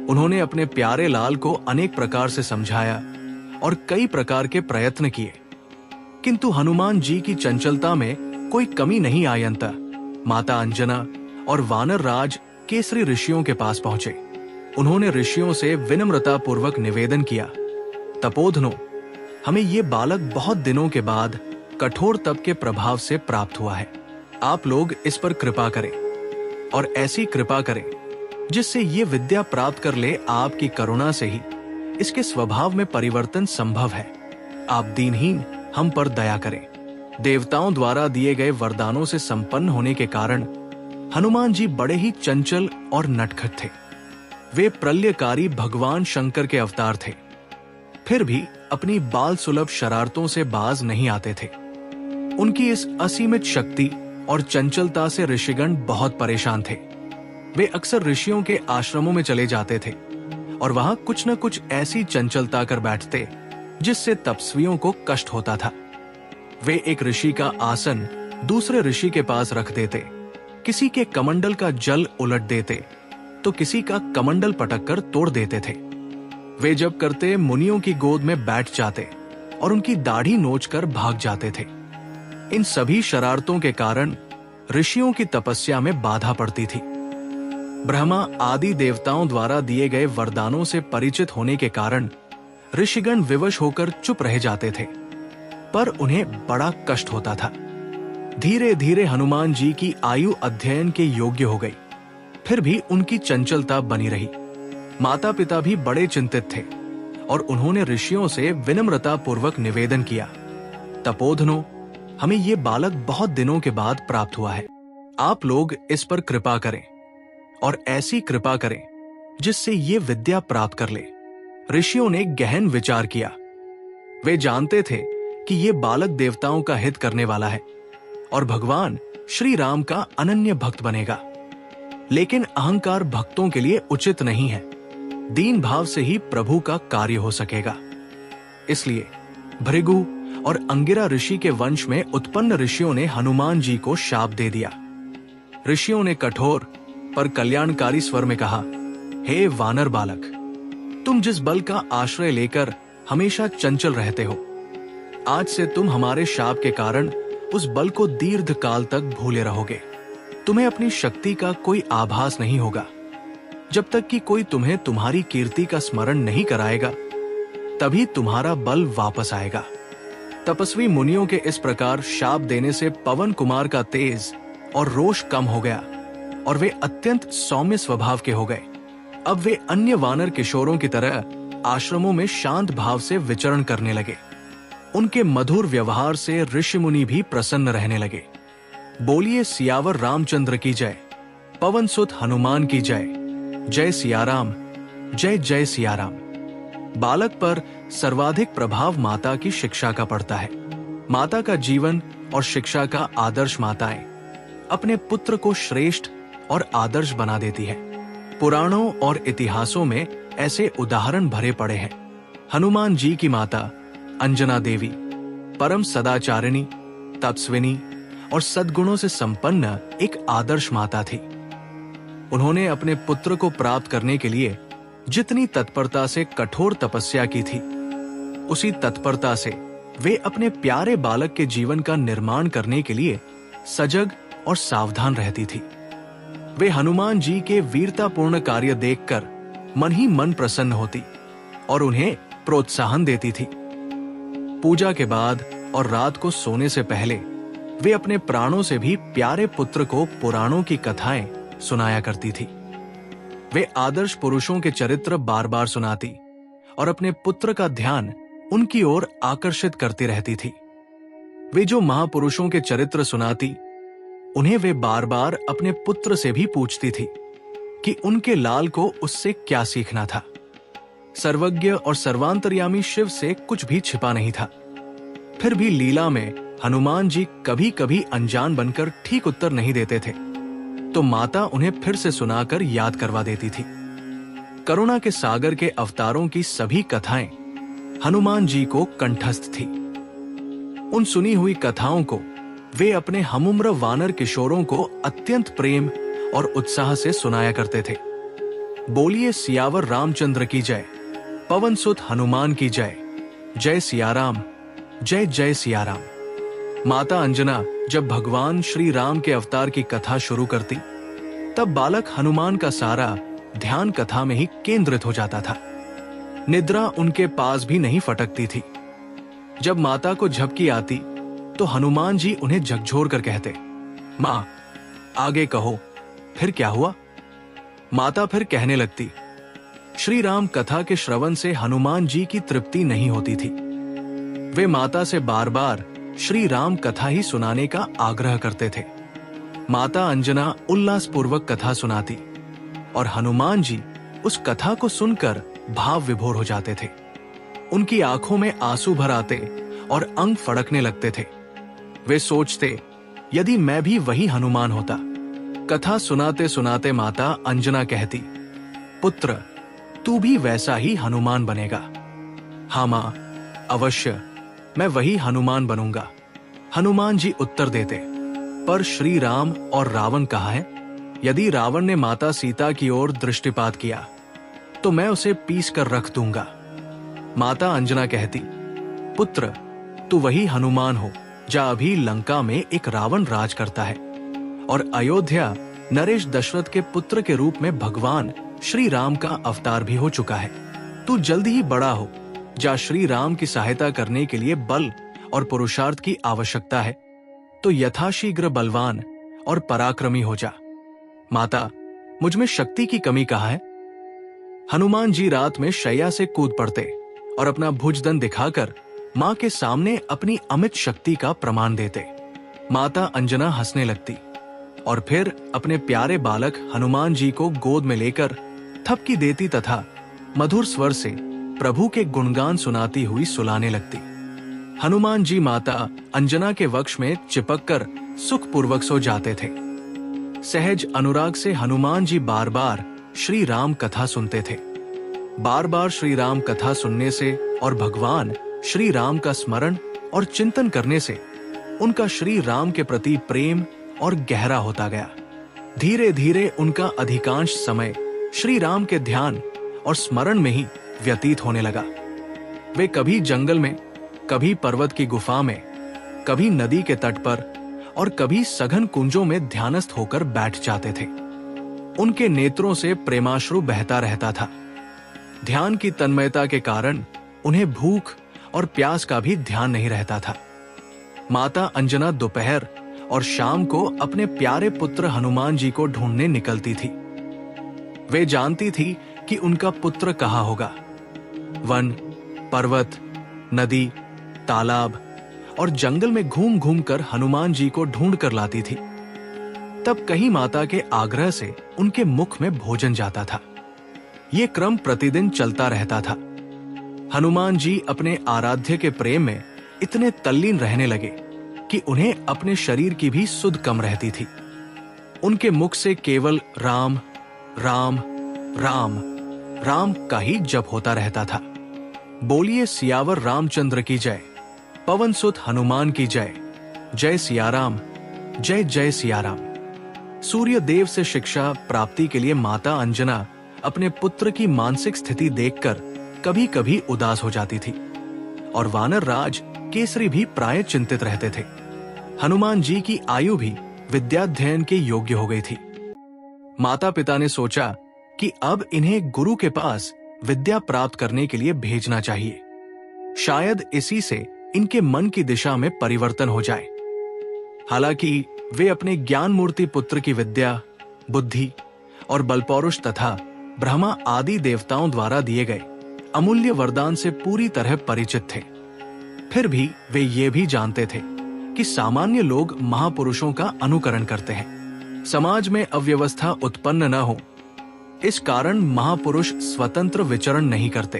उन्होंने अपने प्यारे लाल को अनेक प्रकार से समझाया और कई प्रकार के प्रयत्न किए, किंतु हनुमान जी की चंचलता में कोई कमी नहीं आई। अंतः माता अंजना और वानर राज केसरी ऋषियों के पास पहुंचे। उन्होंने ऋषियों से विनम्रता पूर्वक निवेदन किया, तपोधनो, हमें ये बालक बहुत दिनों के बाद कठोर तप के प्रभाव से प्राप्त हुआ है। आप लोग इस पर कृपा करें और ऐसी कृपा करें जिससे ये विद्या प्राप्त कर ले। आपकी करुणा से ही इसके स्वभाव में परिवर्तन संभव है। आप दीनहीन हम पर दया करें। देवताओं द्वारा दिए गए वरदानों से संपन्न होने के कारण हनुमान जी बड़े ही चंचल और नटखट थे। वे प्रलयकारी भगवान शंकर के अवतार थे, फिर भी अपनी बाल सुलभ शरारतों से बाज नहीं आते थे। उनकी इस असीमित शक्ति और चंचलता से ऋषिगण बहुत परेशान थे। वे अक्सर ऋषियों के आश्रमों में चले जाते थे और वहां कुछ न कुछ ऐसी चंचलता कर बैठते जिससे तपस्वियों को कष्ट होता था। वे एक ऋषि का आसन दूसरे ऋषि के पास रख देते, किसी के कमंडल का जल उलट देते तो किसी का कमंडल पटक कर तोड़ देते थे। वे जब करते मुनियों की गोद में बैठ जाते और उनकी दाढ़ी नोचकर भाग जाते थे। इन सभी शरारतों के कारण ऋषियों की तपस्या में बाधा पड़ती थी। ब्रह्मा आदि देवताओं द्वारा दिए गए वरदानों से परिचित होने के कारण ऋषिगण विवश होकर चुप रह जाते थे, पर उन्हें बड़ा कष्ट होता था। धीरे धीरे हनुमान जी की आयु अध्ययन के योग्य हो गई, फिर भी उनकी चंचलता बनी रही। माता पिता भी बड़े चिंतित थे और उन्होंने ऋषियों से विनम्रता पूर्वक निवेदन किया, तपोधनो, हमें ये बालक बहुत दिनों के बाद प्राप्त हुआ है। आप लोग इस पर कृपा करें और ऐसी कृपा करें जिससे ये विद्या प्राप्त कर ले। ऋषियों ने गहन विचार किया। वे जानते थे कि ये बालक देवताओं का हित करने वाला है और भगवान श्री राम का अनन्य भक्त बनेगा, लेकिन अहंकार भक्तों के लिए उचित नहीं है। दीन भाव से ही प्रभु का कार्य हो सकेगा। इसलिए भृगु और अंगिरा ऋषि के वंश में उत्पन्न ऋषियों ने हनुमान जी को शाप दे दिया। ऋषियों ने कठोर पर कल्याणकारी स्वर में कहा, हे वानर बालक, तुम जिस बल का आश्रय लेकर हमेशा चंचल रहते हो, आज से तुम हमारे शाप के कारण उस बल को दीर्घ काल तक भूले रहोगे। तुम्हें अपनी शक्ति का कोई आभास नहीं होगा। जब तक कि कोई तुम्हें तुम्हारी कीर्ति का स्मरण नहीं कराएगा, तभी तुम्हारा बल वापस आएगा। तपस्वी मुनियों के इस प्रकार शाप देने से पवन कुमार का तेज और रोष कम हो गया और वे अत्यंत सौम्य स्वभाव के हो गए। अब वे अन्य वानर किशोरों की तरह आश्रमों में शांत भाव से विचरण करने लगे। उनके मधुर व्यवहार से ऋषि मुनि भी प्रसन्न रहने लगे। बोलिए सियावर रामचंद्र की जय, पवन सुत हनुमान की जय। जय सियाराम, जय जय सियाराम। बालक पर सर्वाधिक प्रभाव माता की शिक्षा का पड़ता है। माता का जीवन और शिक्षा का आदर्श माताएं अपने पुत्र को श्रेष्ठ और आदर्श बना देती है। पुराणों और इतिहासों में ऐसे उदाहरण भरे पड़े हैं। हनुमान जी की माता अंजना देवी परम सदाचारिणी, तपस्विनी और सद्गुणों से संपन्न एक आदर्श माता थी। उन्होंने अपने पुत्र को प्राप्त करने के लिए जितनी तत्परता से कठोर तपस्या की थी, उसी तत्परता से वे अपने प्यारे बालक के जीवन का निर्माण करने के लिए सजग और सावधान रहती थी। वे हनुमान जी के वीरतापूर्ण कार्य देखकर मन ही मन प्रसन्न होती और उन्हें प्रोत्साहन देती थी। पूजा के बाद और रात को सोने से पहले वे अपने प्राणों से भी प्यारे पुत्र को पुराणों की कथाएं सुनाया करती थी। वे आदर्श पुरुषों के चरित्र बार बार सुनाती और अपने पुत्र का ध्यान उनकी ओर आकर्षित करती रहती थी। वे जो महापुरुषों के चरित्र सुनाती, उन्हें वे बार बार अपने पुत्र से भी पूछती थी कि उनके लाल को उससे क्या सीखना था। सर्वज्ञ और सर्वांतर्यामी शिव से कुछ भी छिपा नहीं था। फिर भी लीला में हनुमान जी कभी कभी अनजान बनकर ठीक उत्तर नहीं देते थे, तो माता उन्हें फिर से सुनाकर याद करवा देती थी। करुणा के सागर के अवतारों की सभी कथाएं हनुमान जी को कंठस्थ थी। उन सुनी हुई कथाओं को वे अपने हमुम्र वानर किशोरों को अत्यंत प्रेम और उत्साह से सुनाया करते थे। बोलिए सियावर रामचंद्र की जय, पवन सुत हनुमान की जय, जय सियाराम, जय जय सियाराम। माता अंजना जब भगवान श्री राम के अवतार की कथा शुरू करती, तब बालक हनुमान का सारा ध्यान कथा में ही केंद्रित हो जाता था। निद्रा उनके पास भी नहीं फटकती थी। जब माता को झपकी आती तो हनुमान जी उन्हें झकझोर कर कहते, माँ आगे कहो, फिर क्या हुआ? माता फिर कहने लगती। श्री राम कथा के श्रवण से हनुमान जी की तृप्ति नहीं होती थी। वे माता से बार बार श्री राम कथा ही सुनाने का आग्रह करते थे। माता अंजना उल्लासपूर्वक कथा सुनाती और हनुमान जी उस कथा को सुनकर भाव विभोर हो जाते थे। उनकी आंखों में आंसू भर आते और अंग फड़कने लगते थे। वे सोचते, यदि मैं भी वही हनुमान होता। कथा सुनाते सुनाते माता अंजना कहती, पुत्र तू भी वैसा ही हनुमान बनेगा। हाँ मां, अवश्य मैं वही हनुमान बनूंगा। हनुमान जी उत्तर देते, पर श्री राम और रावण कहाँ है? यदि रावण ने माता सीता की ओर दृष्टिपात किया तो मैं उसे पीस कर रख दूंगा। माता अंजना कहती, पुत्र तू वही हनुमान हो जा अभी लंका में एक रावण राज करता है और अयोध्या नरेश दशरथ के पुत्र के रूप में भगवान श्री राम का अवतार भी हो चुका है। तू जल्दी ही बड़ा हो जा, श्री राम की सहायता करने के लिए बल और पुरुषार्थ की आवश्यकता है, तो यथाशीघ्र बलवान और पराक्रमी हो जा। माता मुझ में शक्ति की कमी कहाँ है? हनुमान जी रात में शैया से कूद पड़ते और अपना भुजदंड दिखाकर मां के सामने अपनी अमित शक्ति का प्रमाण देते। माता अंजना हंसने लगती और फिर अपने प्यारे बालक हनुमान जी को गोद में लेकर थपकी देती तथा मधुर स्वर से प्रभु के गुणगान सुनाती हुई सुलाने लगती। हनुमान जी माता अंजना के वक्ष में चिपककर सुखपूर्वक सो जाते थे। सहज अनुराग से हनुमान जी बार बार श्री राम कथा सुनते थे। बार बार श्री राम कथा सुनने से और भगवान श्री राम का स्मरण और चिंतन करने से उनका श्री राम के प्रति प्रेम और गहरा होता गया। धीरे धीरे उनका अधिकांश समय श्री राम के ध्यान और स्मरण में ही व्यतीत होने लगा। वे कभी जंगल में, कभी पर्वत की गुफा में, कभी नदी के तट पर और कभी सघन कुंजों में ध्यानस्थ होकर बैठ जाते थे। उनके नेत्रों से प्रेमाश्रु बहता रहता था। ध्यान की तन्मयता के कारण उन्हें भूख और प्यास का भी ध्यान नहीं रहता था। माता अंजना दोपहर और शाम को अपने प्यारे पुत्र हनुमान जी को ढूंढने निकलती थी। वे जानती थी कि उनका पुत्र कहाँ होगा। वन, पर्वत, नदी, तालाब और जंगल में घूम घूम कर हनुमान जी को ढूंढ कर लाती थी। तब कहीं माता के आग्रह से उनके मुख में भोजन जाता था। ये क्रम प्रतिदिन चलता रहता था। हनुमान जी अपने आराध्य के प्रेम में इतने तल्लीन रहने लगे कि उन्हें अपने शरीर की भी सुध कम रहती थी। उनके मुख से केवल राम राम राम राम का ही जप होता रहता था। बोलिए सियावर रामचंद्र की जय, पवन सुत हनुमान की जय, जय सियाराम, जय जय सियाराम। सूर्य देव से शिक्षा प्राप्ति के लिए माता अंजना अपने पुत्र की मानसिक स्थिति देखकर कभी कभी उदास हो जाती थी और वानर राज केसरी भी प्राय चिंतित रहते थे। हनुमान जी की आयु भी विद्याध्ययन के योग्य हो गई थी। माता पिता ने सोचा कि अब इन्हें गुरु के पास विद्या प्राप्त करने के लिए भेजना चाहिए। शायद इसी से इनके मन की दिशा में परिवर्तन हो जाए। हालांकि वे अपने ज्ञान मूर्ति पुत्र की विद्या, बुद्धि और बलपौरुष तथा ब्रह्मा आदि देवताओं द्वारा दिए गए अमूल्य वरदान से पूरी तरह परिचित थे। फिर भी वे ये भी जानते थे कि सामान्य लोग महापुरुषों का अनुकरण करते हैं। समाज में अव्यवस्था उत्पन्न न हो, इस कारण महापुरुष स्वतंत्र विचरण नहीं करते।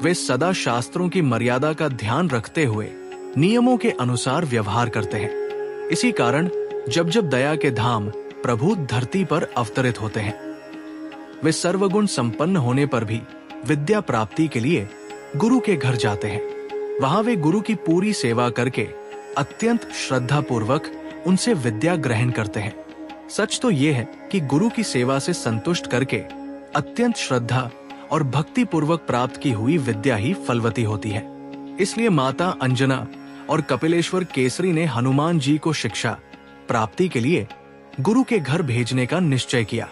वे सदा शास्त्रों की मर्यादा का ध्यान रखते हुए नियमों के अनुसार व्यवहार करते हैं। इसी कारण जब जब दया के धाम प्रभु धरती पर अवतरित होते हैं, वे सर्वगुण संपन्न होने पर भी विद्या प्राप्ति के लिए गुरु के घर जाते हैं। वहां वे गुरु की पूरी सेवा करके अत्यंत श्रद्धा पूर्वक उनसे विद्या ग्रहण करते हैं। सच तो यह है कि गुरु की सेवा से संतुष्ट करके अत्यंत श्रद्धा और भक्ति पूर्वक प्राप्त की हुई विद्या ही फलवती होती है। इसलिए माता अंजना और कपिलेश्वर केसरी ने हनुमान जी को शिक्षा प्राप्ति के लिए गुरु के घर भेजने का निश्चय किया।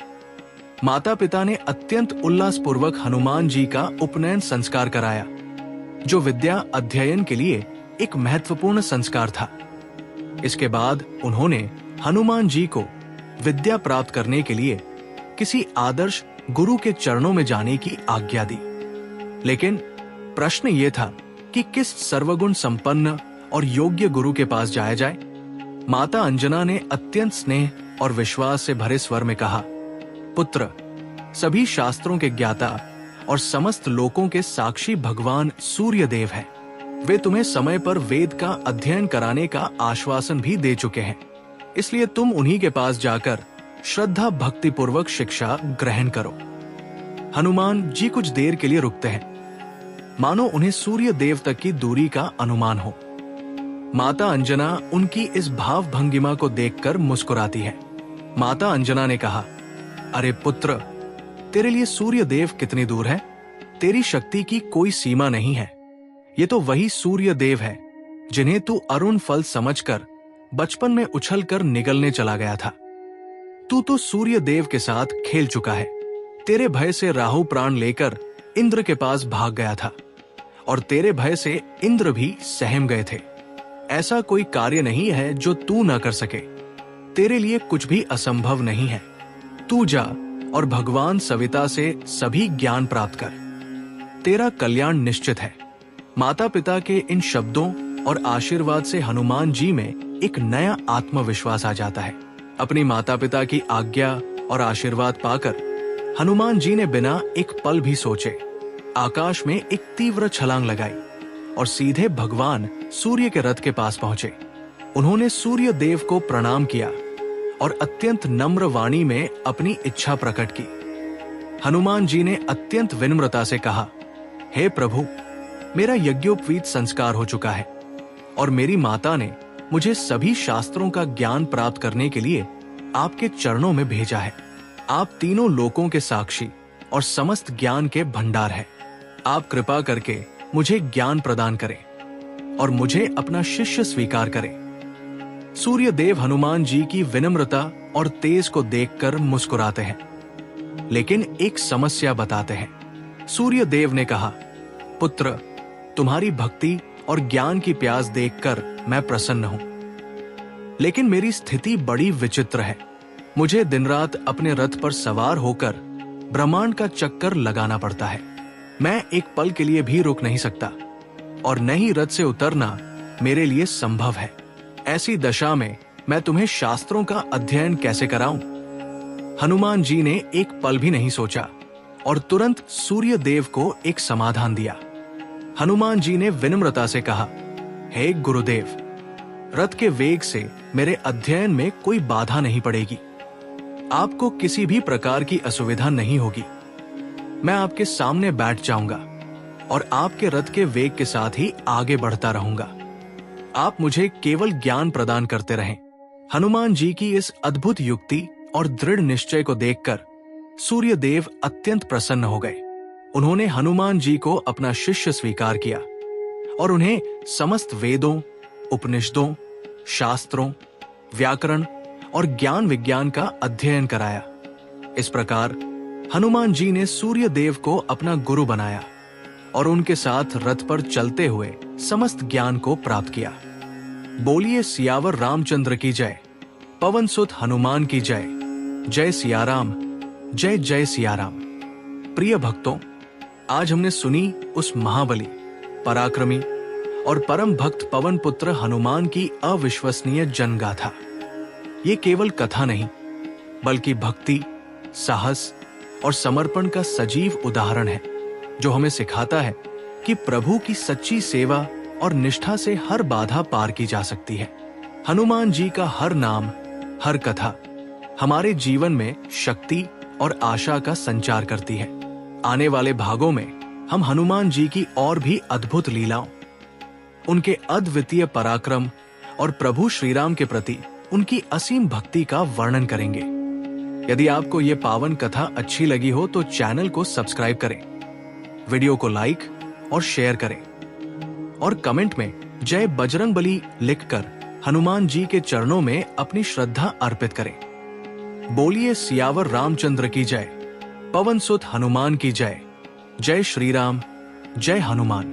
माता पिता ने अत्यंत उल्लास पूर्वक हनुमान जी का उपनयन संस्कार कराया, जो विद्या अध्ययन के लिए एक महत्वपूर्ण संस्कार था। इसके बाद उन्होंने हनुमान जी को विद्या प्राप्त करने के लिए किसी आदर्श गुरु के चरणों में जाने की आज्ञा दी। लेकिन प्रश्न ये था कि किस सर्वगुण संपन्न और योग्य गुरु के पास जाया जाए। माता अंजना ने अत्यंत स्नेह और विश्वास से भरे स्वर में कहा, पुत्र, सभी शास्त्रों के ज्ञाता और समस्त लोकों के साक्षी भगवान सूर्य देव हैं। वे तुम्हें समय पर वेद का अध्ययन कराने का आश्वासन भी दे चुके हैं। इसलिए तुम उन्हीं के पास जाकर श्रद्धा भक्ति पूर्वक शिक्षा ग्रहण करो। हनुमान जी कुछ देर के लिए रुकते हैं, मानो उन्हें सूर्य देव तक की दूरी का अनुमान हो। माता अंजना उनकी इस भाव भंगिमा को देखकर मुस्कुराती है। माता अंजना ने कहा, अरे पुत्र, तेरे लिए सूर्य देव कितनी दूर है? तेरी शक्ति की कोई सीमा नहीं है। ये तो वही सूर्य देव है जिन्हें तू अरुण फल समझकर बचपन में उछलकर निगलने चला गया था। तू तो सूर्य देव के साथ खेल चुका है। तेरे भय से राहु प्राण लेकर इंद्र के पास भाग गया था और तेरे भय से इंद्र भी सहम गए थे। ऐसा कोई कार्य नहीं है जो तू ना कर सके। तेरे लिए कुछ भी असंभव नहीं है। तू जा और भगवान सविता से सभी ज्ञान प्राप्त कर। तेरा कल्याण निश्चित है। माता पिता के इन शब्दों और आशीर्वाद से हनुमान जी में एक नया आत्मविश्वास आ जाता है। अपनी माता पिता की आज्ञा और आशीर्वाद पाकर हनुमान जी ने बिना एक पल भी सोचे आकाश में एक तीव्र छलांग लगाई और सीधे भगवान सूर्य के रथ के पास पहुंचे। उन्होंने सूर्य देव को प्रणाम किया और अत्यंत नम्र वाणी में अपनी इच्छा प्रकट की। हनुमान जी ने अत्यंत विनम्रता से कहा, हे प्रभु, मेरा यज्ञोपवीत संस्कार हो चुका है और मेरी माता ने मुझे सभी शास्त्रों का ज्ञान प्राप्त करने के लिए आपके चरणों में भेजा है। आप तीनों लोकों के साक्षी और समस्त ज्ञान के भंडार हैं। आप कृपा करके मुझे ज्ञान प्रदान करें और मुझे अपना शिष्य स्वीकार करें। सूर्य देव हनुमान जी की विनम्रता और तेज को देखकर मुस्कुराते हैं, लेकिन एक समस्या बताते हैं। सूर्य देव ने कहा, पुत्र, तुम्हारी भक्ति और ज्ञान की प्यास देखकर मैं प्रसन्न हूं, लेकिन मेरी स्थिति बड़ी विचित्र है। मुझे दिन रात अपने रथ पर सवार होकर ब्रह्मांड का चक्कर लगाना पड़ता है। मैं एक पल के लिए भी रुक नहीं सकता और न ही रथ से उतरना मेरे लिए संभव है। ऐसी दशा में मैं तुम्हें शास्त्रों का अध्ययन कैसे कराऊं? हनुमान जी ने एक पल भी नहीं सोचा और तुरंत सूर्य देव को एक समाधान दिया। हनुमान जी ने विनम्रता से कहा, हे गुरुदेव, रथ के वेग से मेरे अध्ययन में कोई बाधा नहीं पड़ेगी। आपको किसी भी प्रकार की असुविधा नहीं होगी। मैं आपके सामने बैठ जाऊंगा और आपके रथ के वेग के साथ ही आगे बढ़ता रहूंगा। आप मुझे केवल ज्ञान प्रदान करते रहें। हनुमान जी की इस अद्भुत युक्ति और दृढ़ निश्चय को देखकर सूर्य देव अत्यंत प्रसन्न हो गए। उन्होंने हनुमान जी को अपना शिष्य स्वीकार किया और उन्हें समस्त वेदों, उपनिषदों, शास्त्रों, व्याकरण और ज्ञान विज्ञान का अध्ययन कराया। इस प्रकार हनुमान जी ने सूर्य देव को अपना गुरु बनाया और उनके साथ रथ पर चलते हुए समस्त ज्ञान को प्राप्त किया। बोलिए सियावर रामचंद्र की जय, पवन सुत हनुमान की जय। जय सियाराम, जय जय सियाराम। प्रिय भक्तों, आज हमने सुनी उस महाबली, पराक्रमी और परम भक्त पवन पुत्र हनुमान की अविश्वसनीय जनगाथा। ये केवल कथा नहीं, बल्कि भक्ति, साहस और समर्पण का सजीव उदाहरण है, जो हमें सिखाता है कि प्रभु की सच्ची सेवा और निष्ठा से हर बाधा पार की जा सकती है। हनुमान जी का हर नाम, हर कथा हमारे जीवन में शक्ति और आशा का संचार करती है। आने वाले भागों में हम हनुमान जी की और भी अद्भुत लीलाओं, उनके अद्वितीय पराक्रम और प्रभु श्री राम के प्रति उनकी असीम भक्ति का वर्णन करेंगे। यदि आपको ये पावन कथा अच्छी लगी हो तो चैनल को सब्सक्राइब करें, वीडियो को लाइक और शेयर करें और कमेंट में जय बजरंगबली लिखकर हनुमान जी के चरणों में अपनी श्रद्धा अर्पित करें। बोलिए सियावर रामचंद्र की जय, पवन सुत हनुमान की जय। जय श्री राम, जय हनुमान।